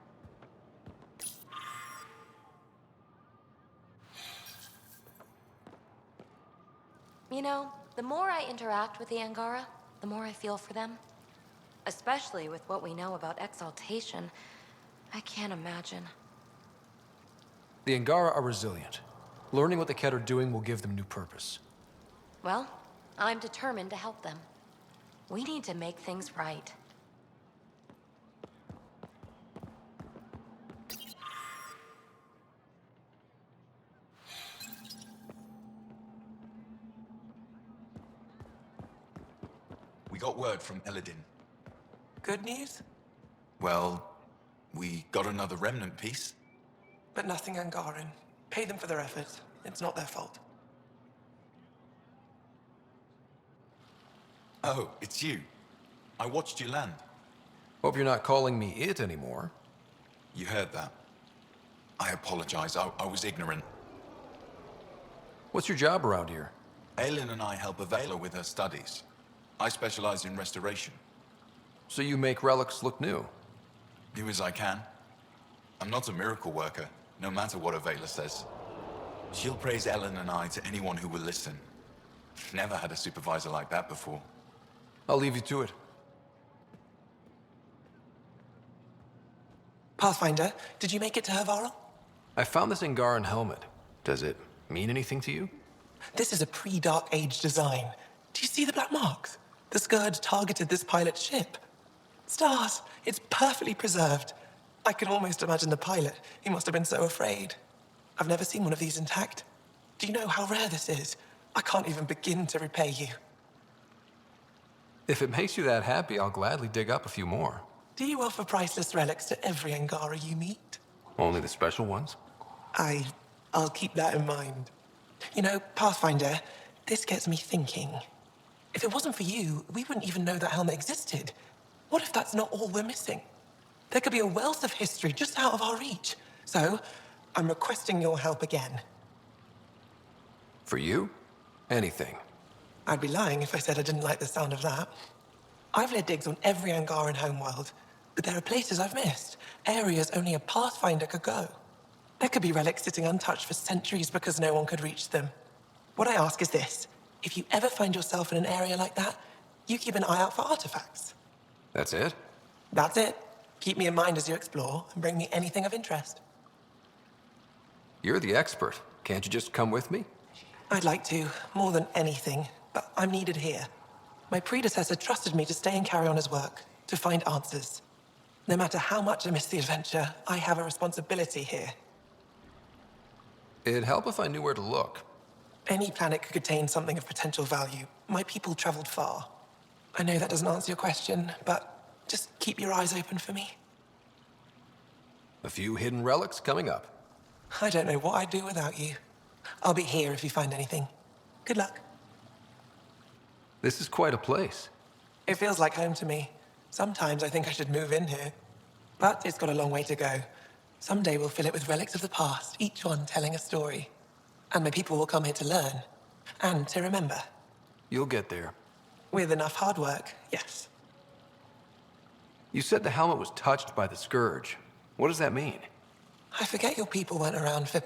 You know, the more I interact with the Angara, the more I feel for them. Especially with what we know about exaltation. I can't imagine. The Angara are resilient. Learning what the Kett are doing will give them new purpose. Well, I'm determined to help them. We need to make things right. We got word from Eladin. Good news? Well, we got another remnant piece. But nothing Angaran. Pay them for their efforts. It's not their fault. Oh, it's you. I watched you land. Hope you're not calling me it anymore. You heard that. I apologize. I was ignorant. What's your job around here? Aelin and I help Avela with her studies. I specialize in restoration. So you make relics look new? Do as I can. I'm not a miracle worker, no matter what Avela says. She'll praise Ellen and I to anyone who will listen. Never had a supervisor like that before. I'll leave you to it. Pathfinder, did you make it to Hervarl? I found this Angaran helmet. Does it mean anything to you? This is a pre-Dark Age design. Do you see the black marks? The Scourge targeted this pilot's ship. Stars, it's perfectly preserved. I can almost imagine the pilot. He must have been so afraid. I've never seen one of these intact. Do you know how rare this is? I can't even begin to repay you. If it makes you that happy, I'll gladly dig up a few more. Do you offer priceless relics to every Angara you meet? Only the special ones? I'll keep that in mind. You know, Pathfinder, this gets me thinking. If it wasn't for you, we wouldn't even know that helmet existed. What if that's not all we're missing? There could be a wealth of history just out of our reach. So, I'm requesting your help again. For you? Anything. I'd be lying if I said I didn't like the sound of that. I've led digs on every Angaran homeworld, but there are places I've missed, areas only a Pathfinder could go. There could be relics sitting untouched for centuries because no one could reach them. What I ask is this: if you ever find yourself in an area like that, you keep an eye out for artifacts. That's it? That's it. Keep me in mind as you explore, and bring me anything of interest. You're the expert. Can't you just come with me? I'd like to, more than anything, but I'm needed here. My predecessor trusted me to stay and carry on his work, to find answers. No matter how much I miss the adventure, I have a responsibility here. It'd help if I knew where to look. Any planet could contain something of potential value. My people traveled far. I know that doesn't answer your question, but just keep your eyes open for me. A few hidden relics coming up. I don't know what I'd do without you. I'll be here if you find anything. Good luck. This is quite a place. It feels like home to me. Sometimes I think I should move in here. But it's got a long way to go. Someday we'll fill it with relics of the past, each one telling a story. And my people will come here to learn. And to remember. You'll get there. With enough hard work, yes. You said the helmet was touched by the Scourge. What does that mean? I forget your people weren't around for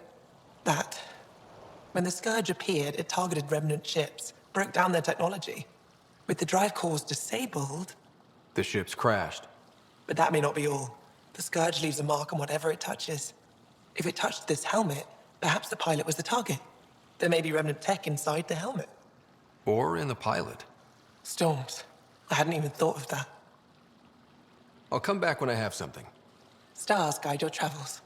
that. When the Scourge appeared, it targeted remnant ships, broke down their technology. With the drive cores disabled... The ships crashed. But that may not be all. The Scourge leaves a mark on whatever it touches. If it touched this helmet, perhaps the pilot was the target. There may be remnant tech inside the helmet. Or in the pilot. Storms. I hadn't even thought of that. I'll come back when I have something. Stars guide your travels.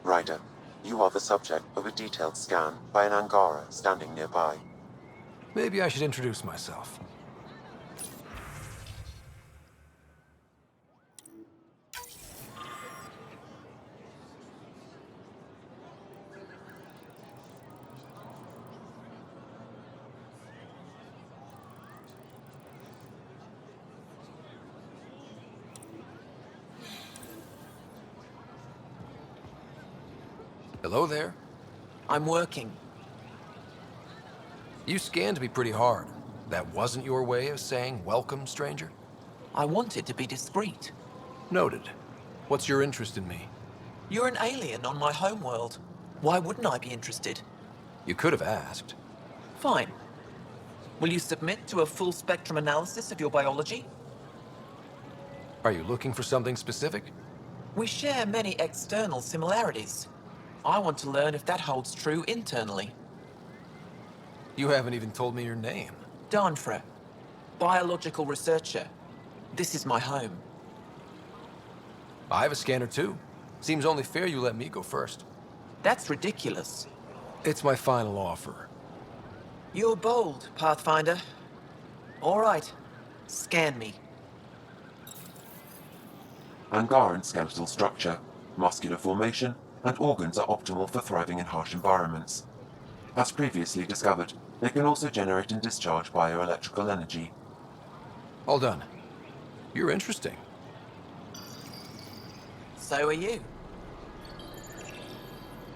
Ryder, you are the subject of a detailed scan by an Angara standing nearby. Maybe I should introduce myself. Hello there. I'm working. You scanned me pretty hard. That wasn't your way of saying welcome, stranger? I wanted to be discreet. Noted. What's your interest in me? You're an alien on my homeworld. Why wouldn't I be interested? You could have asked. Fine. Will you submit to a full spectrum analysis of your biology? Are you looking for something specific? We share many external similarities. I want to learn if that holds true internally. You haven't even told me your name. Danfra, biological researcher. This is my home. I have a scanner too. Seems only fair you let me go first. That's ridiculous. It's my final offer. You're bold, Pathfinder. All right, scan me. Angaran skeletal structure, muscular formation, and organs are optimal for thriving in harsh environments. As previously discovered, they can also generate and discharge bioelectrical energy. All done. You're interesting. So are you.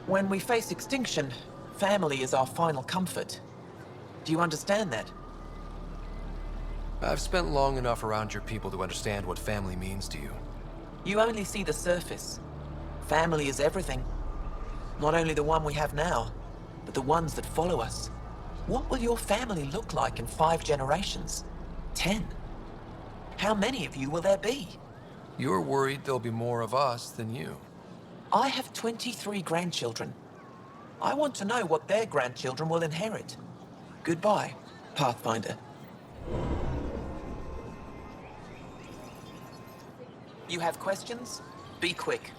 When we face extinction, family is our final comfort. Do you understand that? I've spent long enough around your people to understand what family means to you. You only see the surface. Family is everything. Not only the one we have now, but the ones that follow us. What will your family look like in 5 generations? 10? How many of you will there be? You're worried there'll be more of us than you. I have 23 grandchildren. I want to know what their grandchildren will inherit. Goodbye, Pathfinder. You have questions? Be quick.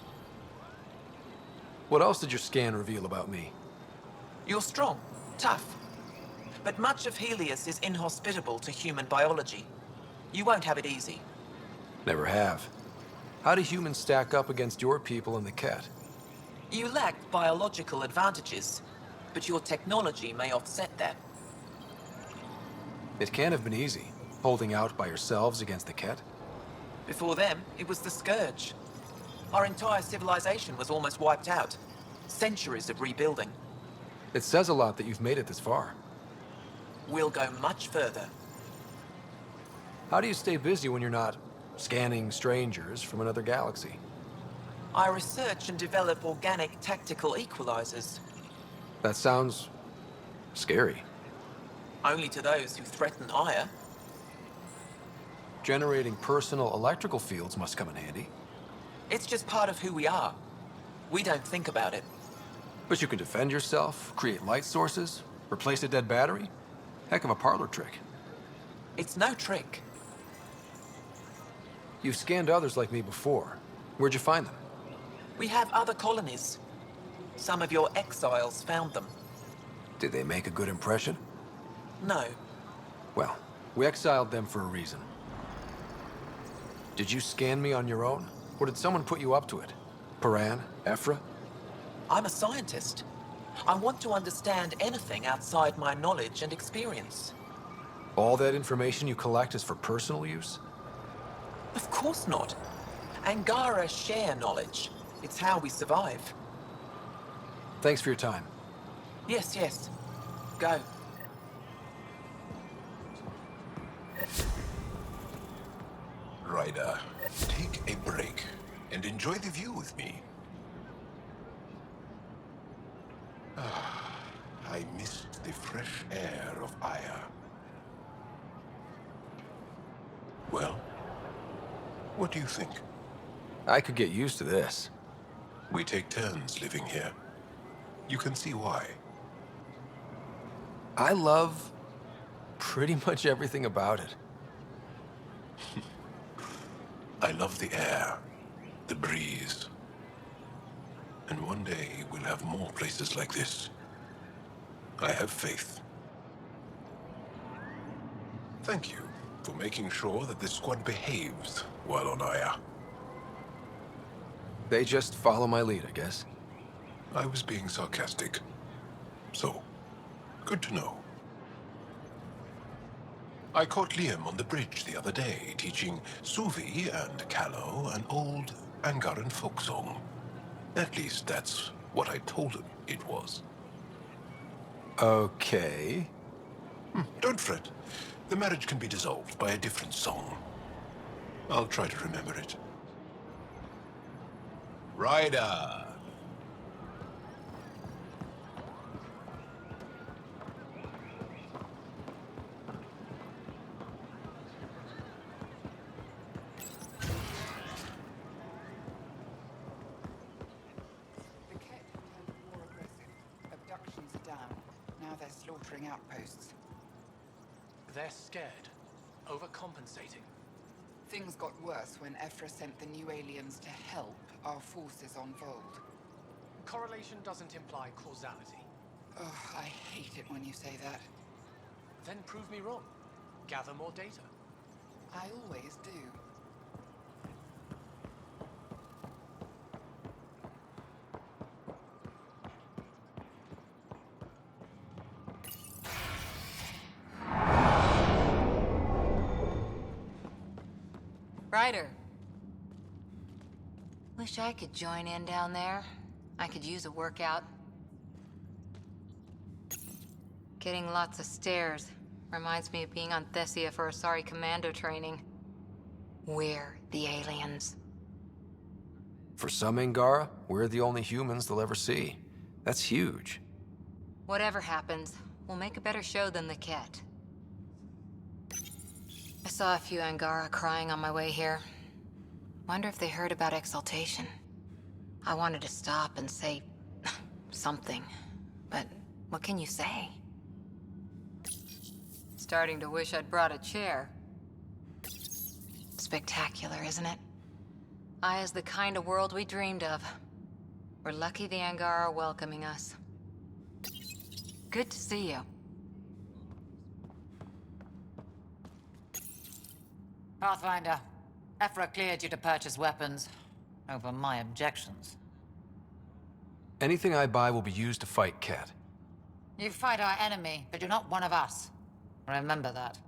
What else did your scan reveal about me? You're strong, tough. But much of Helios is inhospitable to human biology. You won't have it easy. Never have. How do humans stack up against your people in the Kett? You lack biological advantages, but your technology may offset that. It can't have been easy, holding out by yourselves against the Kett. Before them, it was the Scourge. Our entire civilization was almost wiped out. Centuries of rebuilding. It says a lot that you've made it this far. We'll go much further. How do you stay busy when you're not scanning strangers from another galaxy? I research and develop organic tactical equalizers. That sounds scary. Only to those who threaten Aya. Generating personal electrical fields must come in handy. It's just part of who we are. We don't think about it. But you can defend yourself, create light sources, replace a dead battery. Heck of a parlor trick. It's no trick. You've scanned others like me before. Where'd you find them? We have other colonies. Some of your exiles found them. Did they make a good impression? No. Well, we exiled them for a reason. Did you scan me on your own? Or did someone put you up to it? Paran? Ephra? I'm a scientist. I want to understand anything outside my knowledge and experience. All that information you collect is for personal use? Of course not. Angara share knowledge. It's how we survive. Thanks for your time. Yes, yes. Go. Ryder, take a break and enjoy the view with me. I missed the fresh air of Aya. Well, what do you think? I could get used to this. We take turns living here. You can see why. I love pretty much everything about it. I love the air, the breeze. And one day we'll have more places like this. I have faith. Thank you for making sure that the squad behaves while on Aya. They just follow my lead, I guess. I was being sarcastic. So, good to know. I caught Liam on the bridge the other day, teaching Suvi and Callow an old Angaran folk song. At least that's what I told him it was. Okay. Don't fret. The marriage can be dissolved by a different song. I'll try to remember it. Ryder! The Kett have turned more aggressive. Abductions are down. Now they're slaughtering outposts. They're scared. Overcompensating. Things got worse when Ephra sent the new aliens to help our forces on Vold. Correlation doesn't imply causality. Oh, I hate it when you say that. Then prove me wrong. Gather more data. I always do. Ryder. Wish I could join in down there. I could use a workout. Getting lots of stares. Reminds me of being on Thessia for Asari commando training. We're the aliens. For some Angara, we're the only humans they'll ever see. That's huge. Whatever happens, we'll make a better show than the Kett. I saw a few Angara crying on my way here. Wonder if they heard about exaltation. I wanted to stop and say something, but what can you say? Starting to wish I'd brought a chair. Spectacular, isn't it? Aya's the kind of world we dreamed of. We're lucky the Angara are welcoming us. Good to see you. Pathfinder, Ephra cleared you to purchase weapons, over my objections. Anything I buy will be used to fight Kett. You fight our enemy, but you're not one of us. Remember that.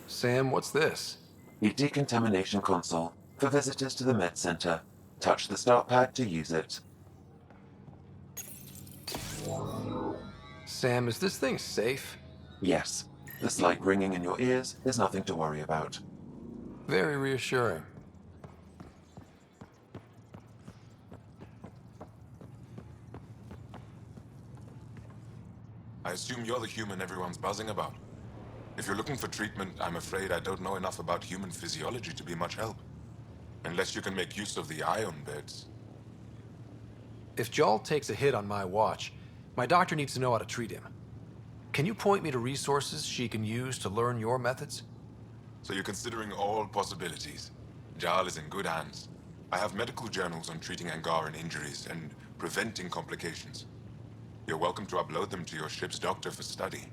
Sam, what's this? The decontamination console for visitors to the med center. Touch the start pad to use it. Sam, is this thing safe? Yes. The slight ringing in your ears is nothing to worry about. Very reassuring. I assume you're the human everyone's buzzing about. If you're looking for treatment, I'm afraid I don't know enough about human physiology to be much help. Unless you can make use of the ion beds. If Jaal takes a hit on my watch, my doctor needs to know how to treat him. Can you point me to resources she can use to learn your methods? So you're considering all possibilities. Jaal is in good hands. I have medical journals on treating Angaran injuries and preventing complications. You're welcome to upload them to your ship's doctor for study.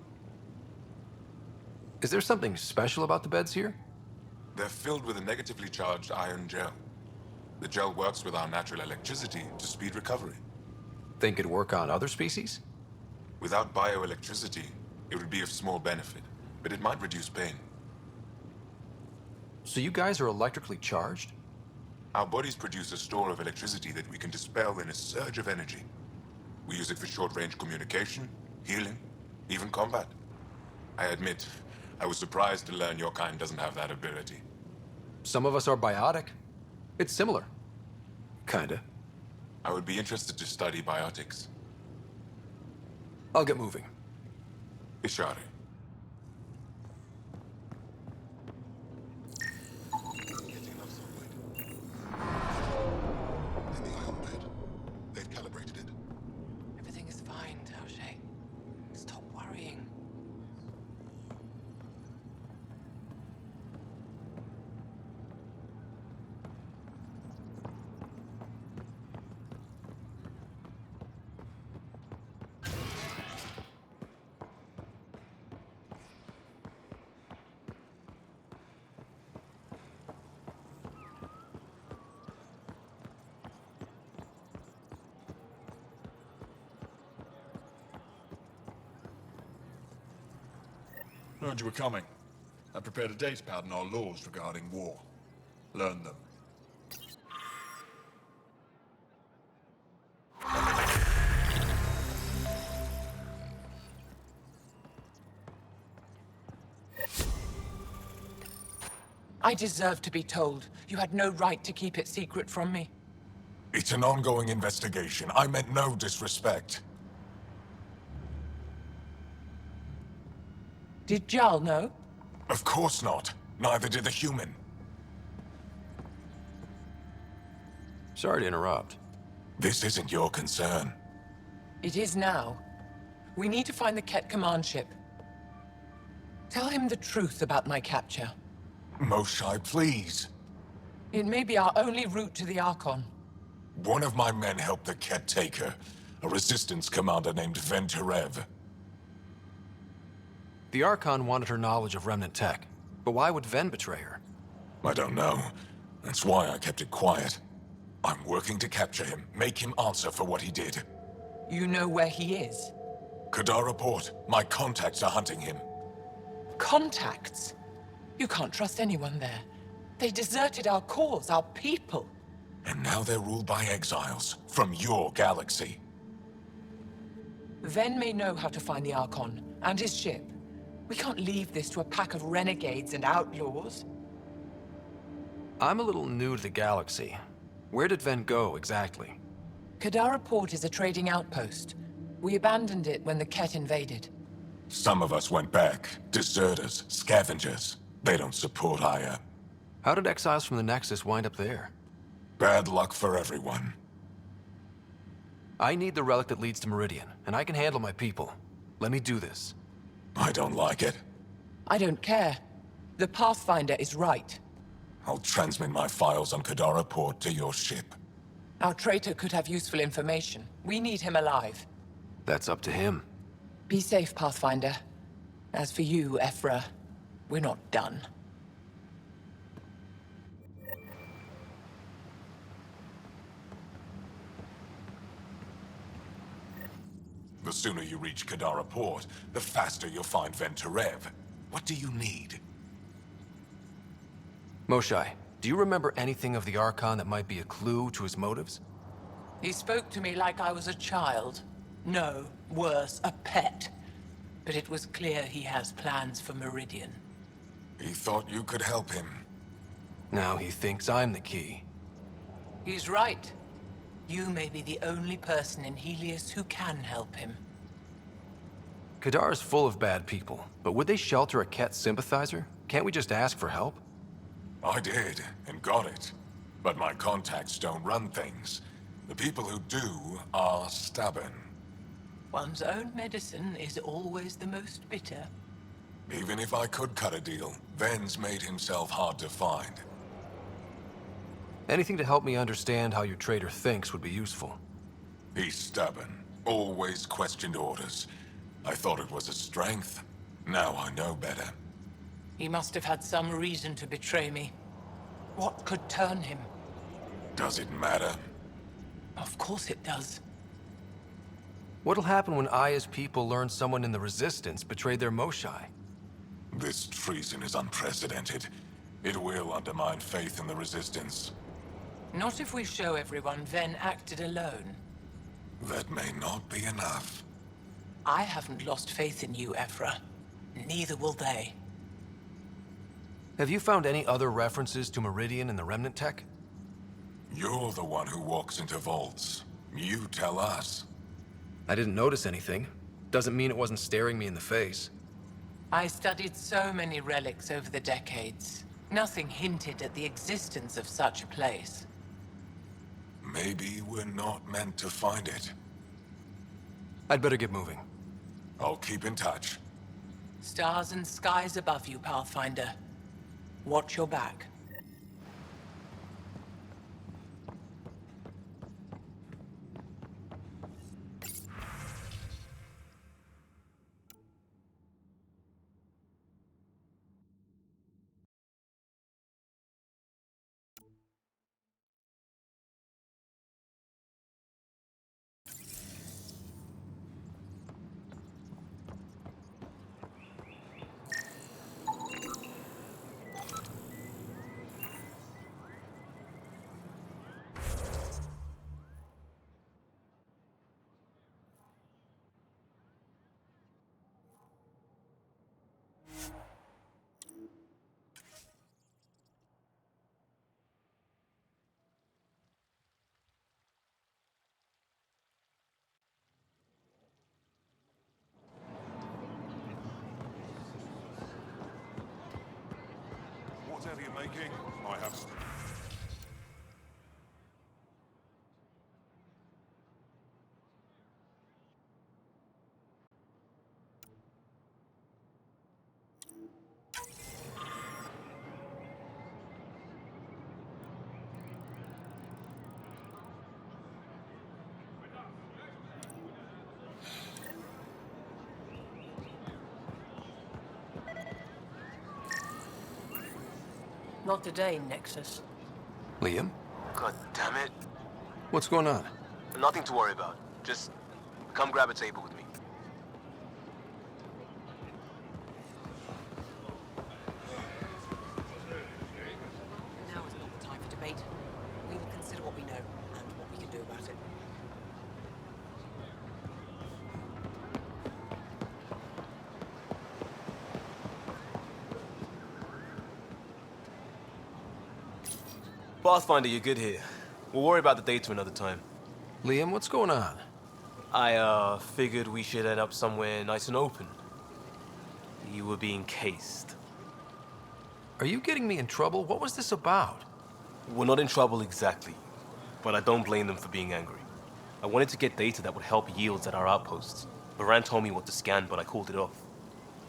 Is there something special about the beds here? They're filled with a negatively charged iron gel. The gel works with our natural electricity to speed recovery. Think it'd work on other species? Without bioelectricity, it would be of small benefit, but it might reduce pain. So you guys are electrically charged? Our bodies produce a store of electricity that we can dispel in a surge of energy. We use it for short-range communication, healing, even combat. I admit, I was surprised to learn your kind doesn't have that ability. Some of us are biotic. It's similar. Kinda. I would be interested to study biotics. I'll get moving. Ishari. They've calibrated it. Everything is fine, Moshae. Stop worrying. Heard you were coming. I prepared a datapad on our laws regarding war. Learn them. I deserve to be told. You had no right to keep it secret from me. It's an ongoing investigation. I meant no disrespect. Did Jaal know? Of course not. Neither did the human. Sorry to interrupt. This isn't your concern. It is now. We need to find the Kett command ship. Tell him the truth about my capture. Moshae, please. It may be our only route to the Archon. One of my men helped the Kett take her. A resistance commander named Venturev. The Archon wanted her knowledge of remnant tech, but why would Ven betray her? I don't know. That's why I kept it quiet. I'm working to capture him, make him answer for what he did. You know where he is? Kadara Port. My contacts are hunting him. Contacts? You can't trust anyone there. They deserted our cause, our people. And now they're ruled by exiles from your galaxy. Ven may know how to find the Archon and his ship. We can't leave this to a pack of renegades and outlaws. I'm a little new to the galaxy. Where did Ven go, exactly? Kadara Port is a trading outpost. We abandoned it when the Kett invaded. Some of us went back. Deserters, scavengers. They don't support Aya. How did exiles from the Nexus wind up there? Bad luck for everyone. I need the relic that leads to Meridian, and I can handle my people. Let me do this. I don't like it. I don't care. The Pathfinder is right. I'll transmit my files on Kadara Port to your ship. Our traitor could have useful information. We need him alive. That's up to him. Be safe, Pathfinder. As for you, Ephra, we're not done. The sooner you reach Kadara Port, the faster you'll find Venturev. What do you need? Moshae, do you remember anything of the Archon that might be a clue to his motives? He spoke to me like I was a child. No, worse, a pet. But it was clear he has plans for Meridian. He thought you could help him. Now he thinks I'm the key. He's right. You may be the only person in Helios who can help him. Kadara's full of bad people, but would they shelter a Kett sympathizer? Can't we just ask for help? I did, and got it. But my contacts don't run things. The people who do are stubborn. One's own medicine is always the most bitter. Even if I could cut a deal, Ven's made himself hard to find. Anything to help me understand how your traitor thinks would be useful. He's stubborn. Always questioned orders. I thought it was a strength. Now I know better. He must have had some reason to betray me. What could turn him? Does it matter? Of course it does. What'll happen when Aya's people learn someone in the Resistance betrayed their Moshae? This treason is unprecedented. It will undermine faith in the Resistance. Not if we show everyone Ven acted alone. That may not be enough. I haven't lost faith in you, Ephra. Neither will they. Have you found any other references to Meridian in the remnant tech? You're the one who walks into vaults. You tell us. I didn't notice anything. Doesn't mean it wasn't staring me in the face. I studied so many relics over the decades. Nothing hinted at the existence of such a place. Maybe we're not meant to find it. I'd better get moving. I'll keep in touch. Stars and skies above you, Pathfinder. Watch your back. Whatever you're making, I have some. Not today, Nexus. Liam? God damn it. What's going on? Nothing to worry about. Just come grab a table with me. Now is not the time for debate. We will consider what we know and what we can do about it. Pathfinder, you're good here. We'll worry about the data another time. Liam, what's going on? I, figured we should end up somewhere nice and open. You were being cased. Are you getting me in trouble? What was this about? We're not in trouble exactly, but I don't blame them for being angry. I wanted to get data that would help yields at our outposts. Baran told me what to scan, but I called it off.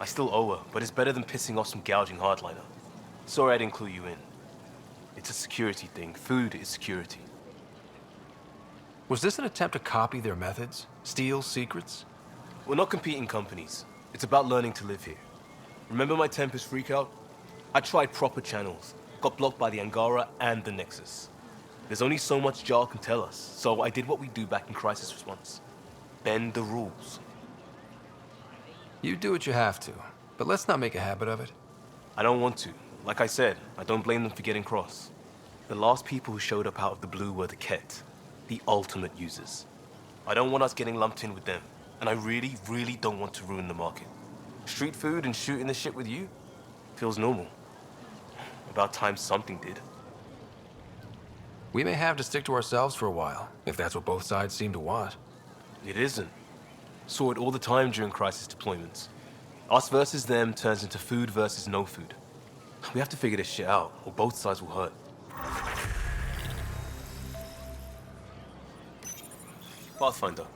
I still owe her, but it's better than pissing off some gouging hardliner. Sorry I didn't clue you in. It's a security thing. Food is security. Was this an attempt to copy their methods? Steal secrets? We're not competing companies. It's about learning to live here. Remember my Tempest freakout? I tried proper channels. Got blocked by the Angara and the Nexus. There's only so much Jaal can tell us, so I did what we do back in crisis response. Bend the rules. You do what you have to, but let's not make a habit of it. I don't want to. Like I said, I don't blame them for getting cross. The last people who showed up out of the blue were the Kett, the ultimate users. I don't want us getting lumped in with them, and I really, really don't want to ruin the market. Street food and shooting the shit with you feels normal. About time something did. We may have to stick to ourselves for a while, if that's what both sides seem to want. It isn't. Saw it all the time during crisis deployments. Us versus them turns into food versus no food. We have to figure this shit out, or both sides will hurt. Pathfinder.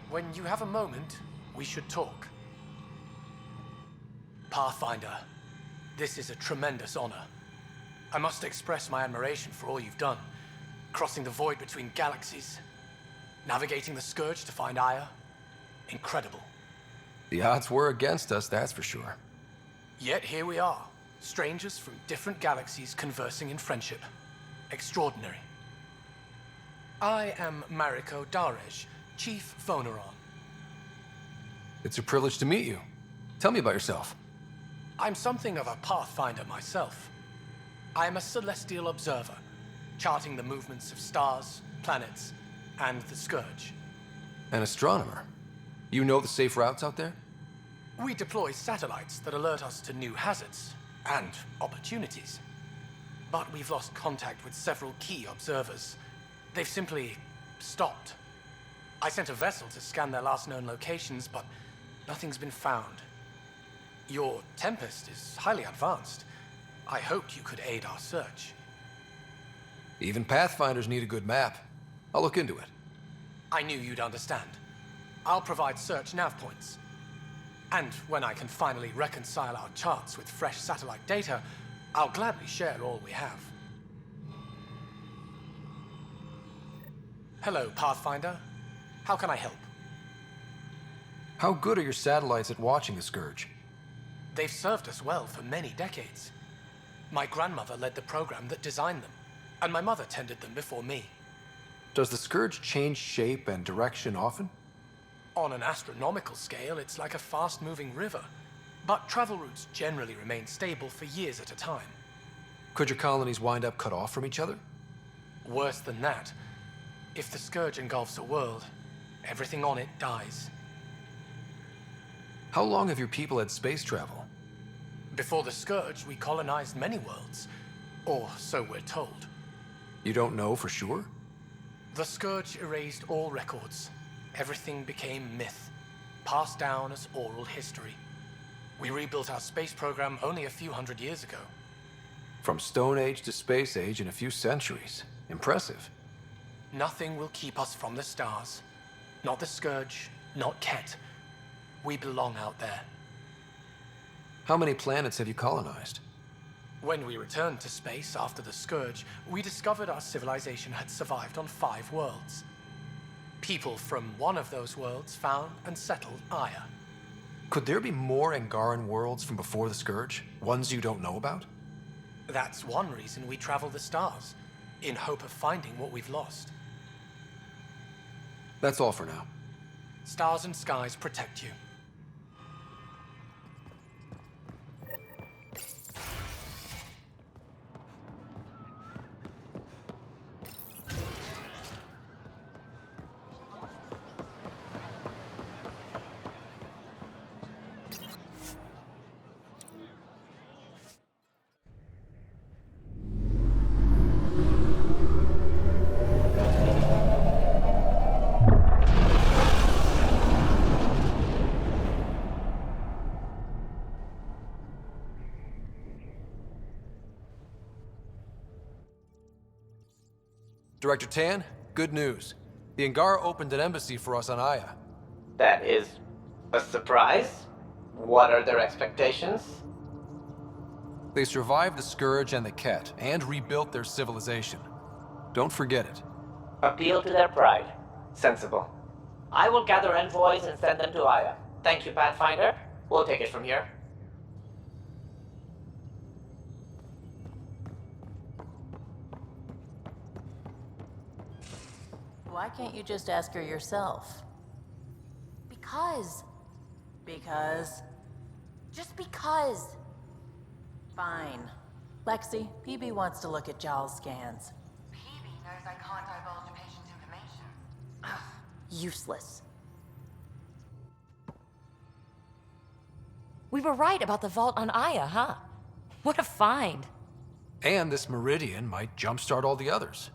When you have a moment, we should talk. Pathfinder, this is a tremendous honor. I must express my admiration for all you've done. Crossing the void between galaxies, navigating the Scourge to find Aya. Incredible. The odds were against us, that's for sure. Yet here we are, strangers from different galaxies conversing in friendship. Extraordinary. I am Mariko Darej, Chief Voneron. It's a privilege to meet you. Tell me about yourself. I'm something of a pathfinder myself. I am a celestial observer, charting the movements of stars, planets, and the Scourge. An astronomer? You know the safe routes out there? We deploy satellites that alert us to new hazards and opportunities. But we've lost contact with several key observers. They've simply stopped. I sent a vessel to scan their last known locations, but nothing's been found. Your Tempest is highly advanced. I hoped you could aid our search. Even Pathfinders need a good map. I'll look into it. I knew you'd understand. I'll provide search nav points. And when I can finally reconcile our charts with fresh satellite data, I'll gladly share all we have. Hello, Pathfinder. How can I help? How good are your satellites at watching the Scourge? They've served us well for many decades. My grandmother led the program that designed them, and my mother tended them before me. Does the Scourge change shape and direction often? On an astronomical scale, it's like a fast-moving river, but travel routes generally remain stable for years at a time. Could your colonies wind up cut off from each other? Worse than that, if the Scourge engulfs a world, everything on it dies. How long have your people had space travel? Before the Scourge, we colonized many worlds, or so we're told. You don't know for sure? The Scourge erased all records. Everything became myth, passed down as oral history. We rebuilt our space program only a few hundred years ago. From Stone Age to Space Age in a few centuries. Impressive. Nothing will keep us from the stars. Not the Scourge, not Kett. We belong out there. How many planets have you colonized? When we returned to space after the Scourge, we discovered our civilization had survived on 5 worlds. People from one of those worlds found and settled Aya. Could there be more Angaran worlds from before the Scourge? Ones you don't know about? That's one reason we travel the stars, in hope of finding what we've lost. That's all for now. Stars and skies protect you. Director Tan, good news. The Angara opened an embassy for us on Aya. That is a surprise? What are their expectations? They survived the Scourge and the Kett, and rebuilt their civilization. Don't forget it. Appeal to their pride. Sensible. I will gather envoys and send them to Aya. Thank you, Pathfinder. We'll take it from here. Why can't you just ask her yourself? Because. Because? Just because. Fine. Lexi, PB wants to look at Jaal's scans. PB knows I can't divulge a patient's information. Useless. We were right about the vault on Aya, huh? What a find. And this Meridian might jumpstart all the others.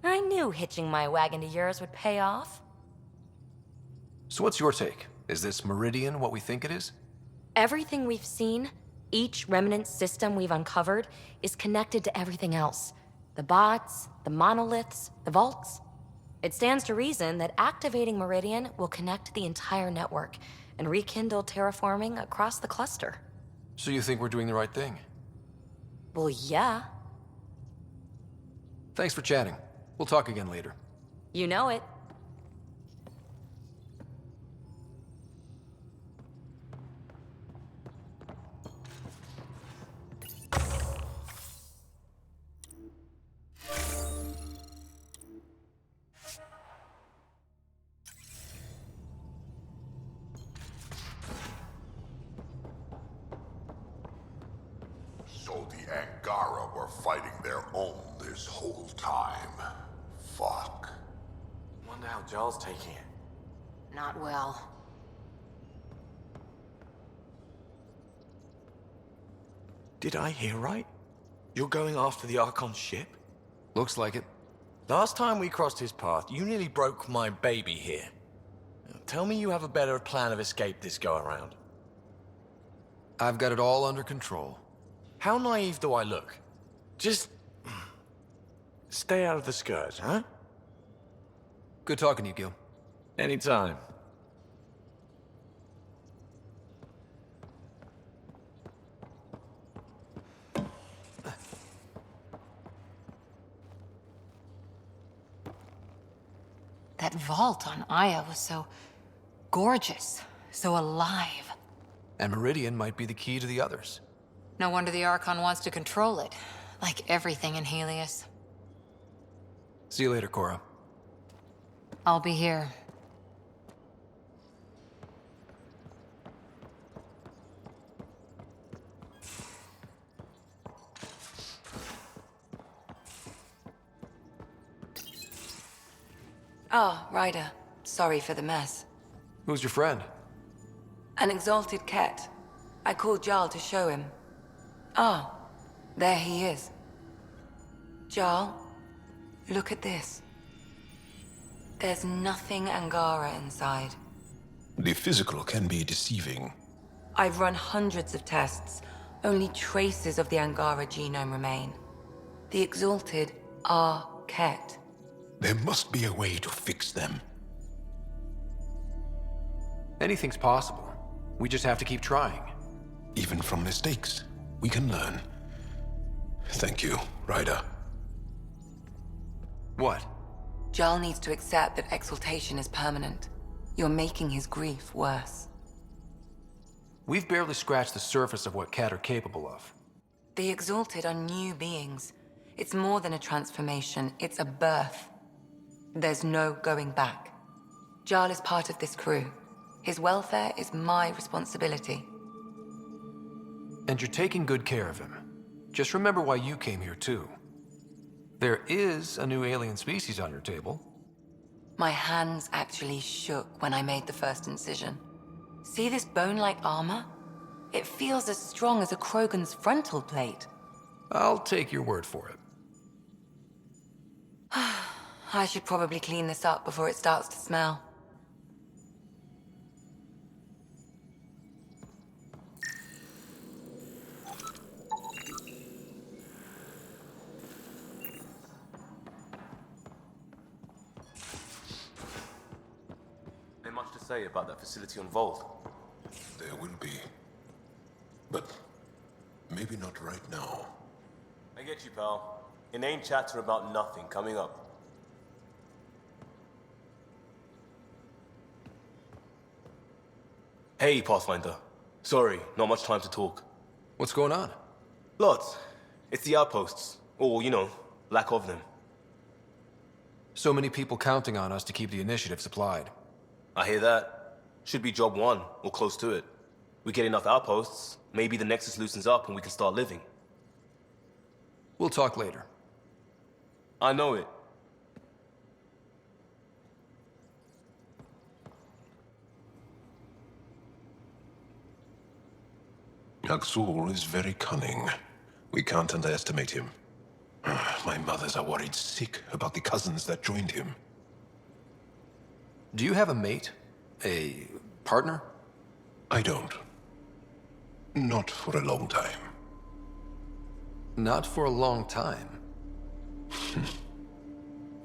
I knew hitching my wagon to yours would pay off. So what's your take? Is this Meridian what we think it is? Everything we've seen, each remnant system we've uncovered, is connected to everything else. The bots, the monoliths, the vaults. It stands to reason that activating Meridian will connect the entire network and rekindle terraforming across the cluster. So you think we're doing the right thing? Well, yeah. Thanks for chatting. We'll talk again later. You know it. So the Angara were fighting their own this whole time. Fuck. Wonder how Jaal's taking it. Not well. Did I hear right? You're going after the Archon ship? Looks like it. Last time we crossed his path, you nearly broke my baby here. Now, tell me you have a better plan of escape this go-around. I've got it all under control. How naive do I look? Just... stay out of the Scourge, huh? Good talking to you, Gil. Anytime. That vault on Aya was so gorgeous, so alive. And Meridian might be the key to the others. No wonder the Archon wants to control it, like everything in Helios. See you later, Cora. I'll be here. Ah, Ryder. Sorry for the mess. Who's your friend? An exalted Kett. I called Jaal to show him. Ah, there he is. Jaal, look at this. There's nothing Angara inside. The physical can be deceiving. I've run hundreds of tests. Only traces of the Angara genome remain. The exalted are Kett. There must be a way to fix them. Anything's possible. We just have to keep trying. Even from mistakes, we can learn. Thank you, Ryder. What? Jaal needs to accept that exaltation is permanent. You're making his grief worse. We've barely scratched the surface of what Kett are capable of. The exalted are new beings. It's more than a transformation, it's a birth. There's no going back. Jaal is part of this crew. His welfare is my responsibility. And you're taking good care of him. Just remember why you came here, too. There is a new alien species on your table. My hands actually shook when I made the first incision. See this bone-like armor? It feels as strong as a Krogan's frontal plate. I'll take your word for it. I should probably clean this up before it starts to smell. There's much to say about that facility on Vault. There will be. But maybe not right now. I get you, pal. Inane chatter about nothing coming up. Hey, Pathfinder. Sorry, not much time to talk. What's going on? Lots. It's the outposts. Or, you know, lack of them. So many people counting on us to keep the initiative supplied. I hear that. Should be job one, or close to it. We get enough outposts, maybe the Nexus loosens up and we can start living. We'll talk later. I know it. Axul is very cunning. We can't underestimate him. My mothers are worried sick about the cousins that joined him. Do you have a mate? A partner? I don't. Not for a long time. Not for a long time?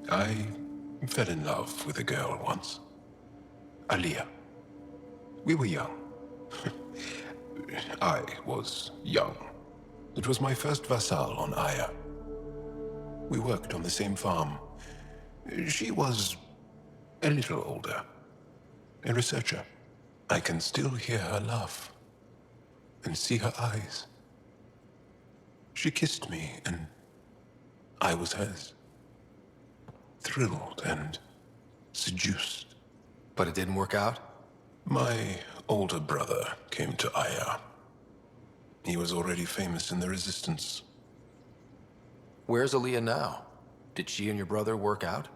I fell in love with a girl once. Aliyah. We were young. I was young. It was my first vassal on Aya. We worked on the same farm. She was a little older. A researcher. I can still hear her laugh and see her eyes. She kissed me and I was hers. Thrilled and seduced. But it didn't work out? My older brother came to Aya. He was already famous in the Resistance. Where's Aliyah now? Did she and your brother work out?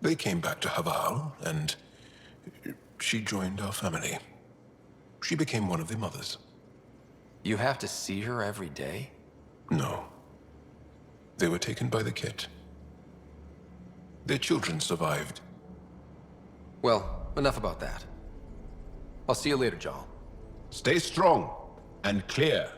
They came back to Haval, and she joined our family. She became one of the mothers. You have to see her every day? No. They were taken by the Kett. Their children survived. Well, enough about that. I'll see you later, Jaal. Stay strong and clear.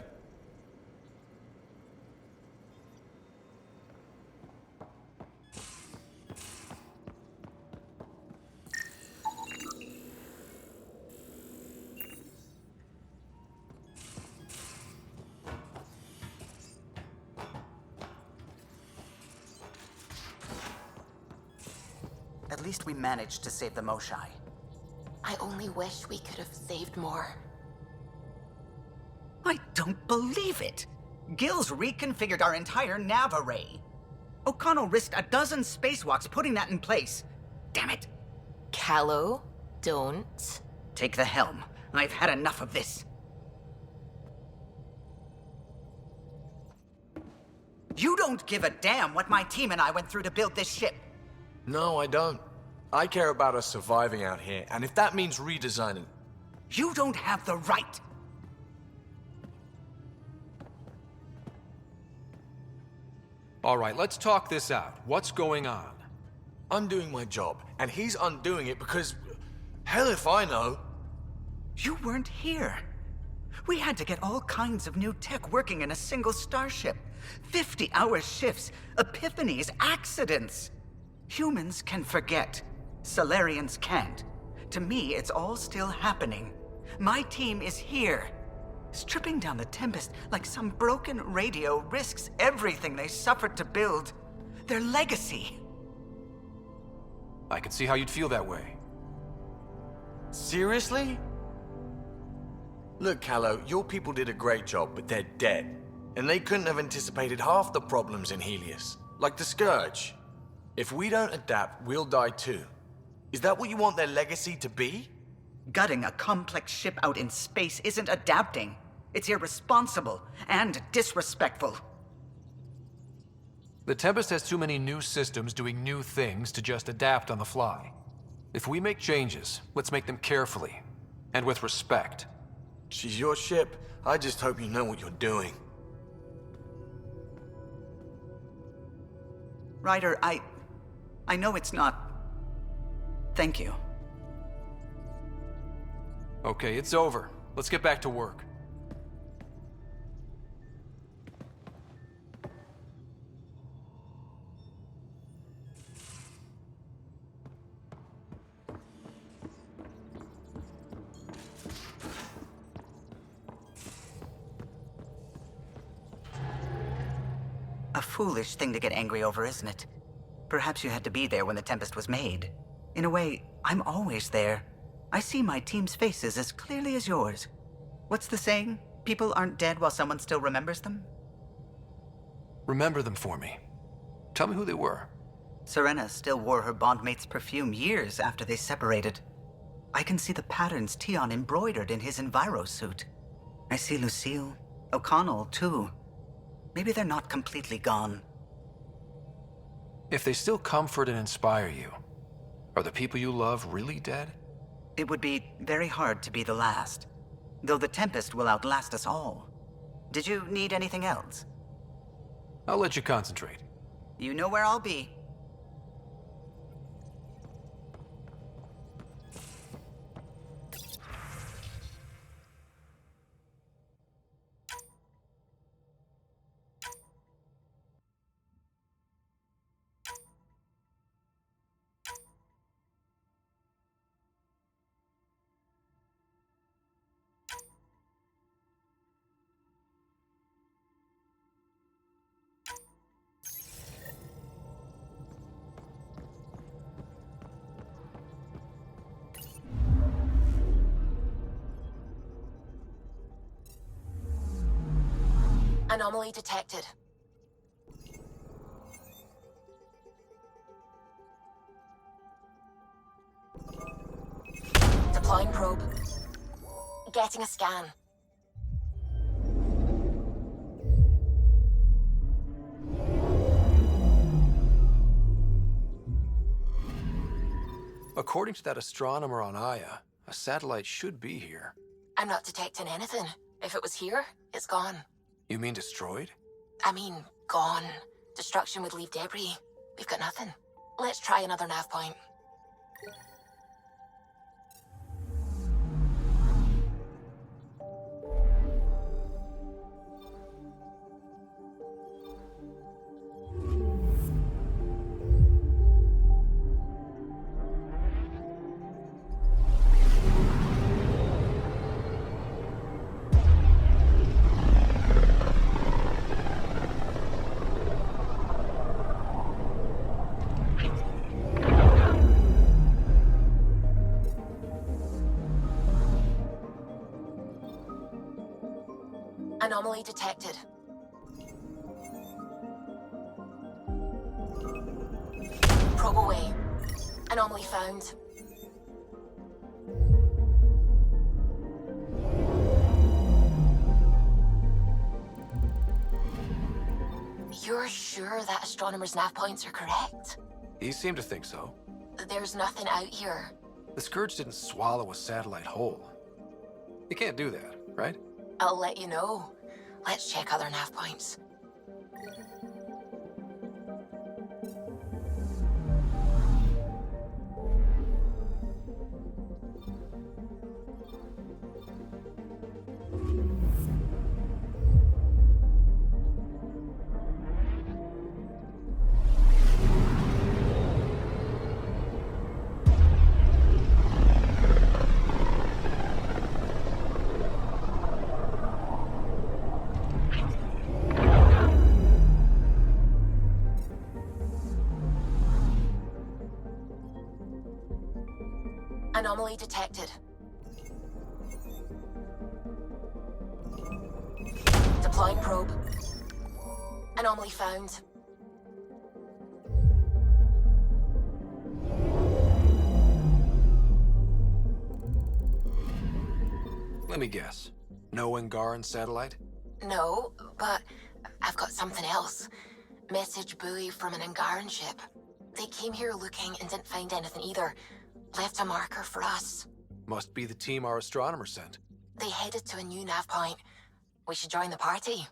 At least we managed to save the Moshae. I only wish we could have saved more. I don't believe it! Gil's reconfigured our entire nav array. O'Connell risked a dozen spacewalks putting that in place. Damn it! Callow, don't. Take the helm. I've had enough of this. You don't give a damn what my team and I went through to build this ship. No, I don't. I care about us surviving out here, and if that means redesigning... You don't have the right! All right, let's talk this out. What's going on? I'm doing my job, and he's undoing it because... Hell if I know. You weren't here. We had to get all kinds of new tech working in a single starship. 50-hour shifts, epiphanies, accidents. Humans can forget. Solarians can't. To me, it's all still happening. My team is here. Stripping down the Tempest like some broken radio risks everything they suffered to build. Their legacy. I can see how you'd feel that way. Seriously? Look, Callow, your people did a great job, but they're dead. And they couldn't have anticipated half the problems in Helios. Like the Scourge. If we don't adapt, we'll die too. Is that what you want their legacy to be? Gutting a complex ship out in space isn't adapting. It's irresponsible and disrespectful. The Tempest has too many new systems doing new things to just adapt on the fly. If we make changes, let's make them carefully and with respect. She's your ship. I just hope you know what you're doing. Ryder, I know it's not... Thank you. Okay, it's over. Let's get back to work. A foolish thing to get angry over, isn't it? Perhaps you had to be there when the Tempest was made. In a way, I'm always there. I see my team's faces as clearly as yours. What's the saying? People aren't dead while someone still remembers them? Remember them for me. Tell me who they were. Serena still wore her bondmate's perfume years after they separated. I can see the patterns Tion embroidered in his Enviro suit. I see Lucille, O'Connell, too. Maybe they're not completely gone. If they still comfort and inspire you, are the people you love really dead? It would be very hard to be the last. Though the Tempest will outlast us all. Did you need anything else? I'll let you concentrate. You know where I'll be. Anomaly detected. Deploying probe. Getting a scan. According to that astronomer on Aya, a satellite should be here. I'm not detecting anything. If it was here, it's gone. You mean destroyed? I mean, gone. Destruction would leave debris. We've got nothing. Let's try another nav point. Anomaly detected. Probe away. Anomaly found. You're sure that astronomer's nav points are correct? He seemed to think so. There's nothing out here. The Scourge didn't swallow a satellite whole. You can't do that, right? I'll let you know. Let's check other nav points. Anomaly detected. Deploying probe. Anomaly found. Let me guess. No Angaran satellite? No, but I've got something else. Message buoy from an Angaran ship. They came here looking and didn't find anything either. Left a marker for us. Must be the team our astronomer sent. They headed to a new nav point. We should join the party.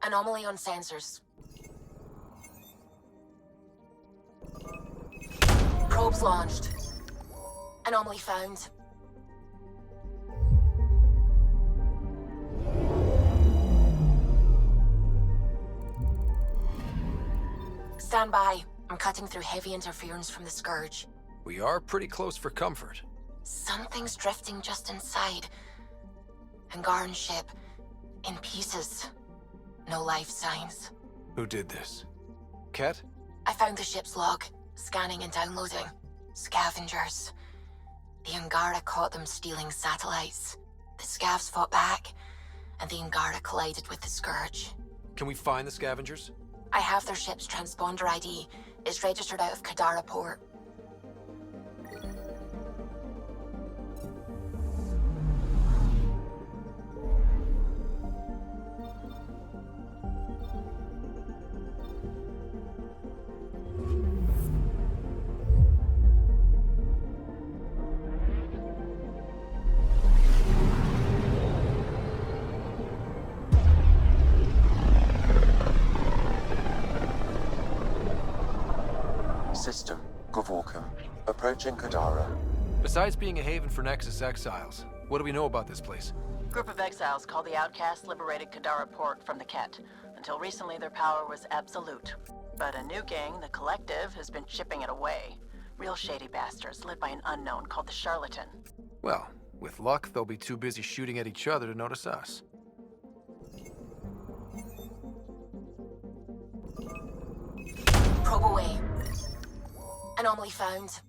Anomaly on sensors. Probes launched. Anomaly found. Stand by. I'm cutting through heavy interference from the Scourge. We are pretty close for comfort. Something's drifting just inside. Angaran ship. In pieces. No life signs. Who did this? Kett? I found the ship's log. Scanning and downloading. Scavengers. The Angara caught them stealing satellites. The Scavs fought back, and the Angara collided with the Scourge. Can we find the scavengers? I have their ship's transponder ID. It's registered out of Kadara Port. System, Gavorka. Approaching Kadara. Besides being a haven for Nexus exiles, what do we know about this place? Group of exiles called the Outcasts liberated Kadara Port from the Kett. Until recently, their power was absolute. But a new gang, the Collective, has been chipping it away. Real shady bastards led by an unknown called the Charlatan. Well, with luck, they'll be too busy shooting at each other to notice us. Probe away. Anomaly found.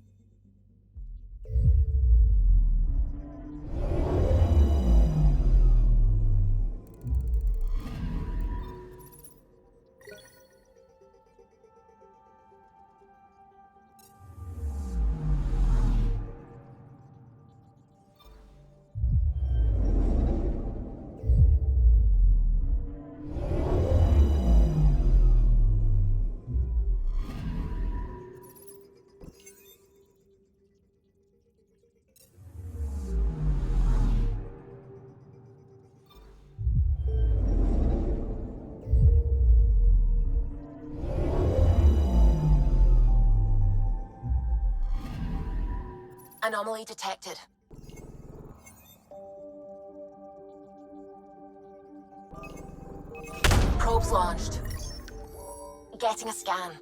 Anomaly detected. Probes launched. Getting a scan.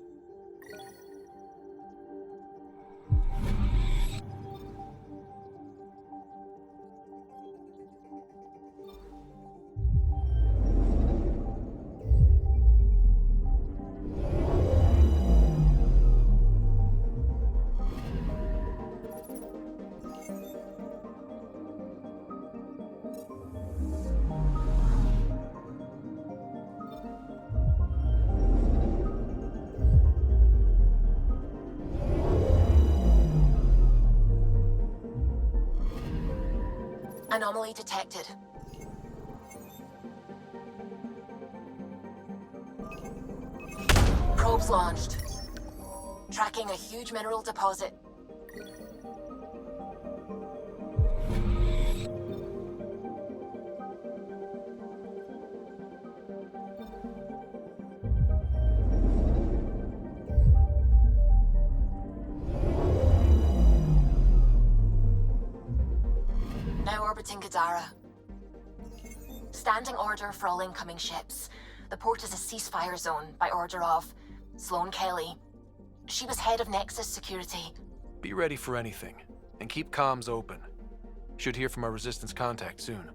Anomaly detected. Probes launched. Tracking a huge mineral deposit. Now orbiting Kadara. Standing order for all incoming ships. The port is a ceasefire zone by order of Sloane Kelly. She was head of Nexus security. Be ready for anything, and keep comms open. Should hear from our Resistance contact soon.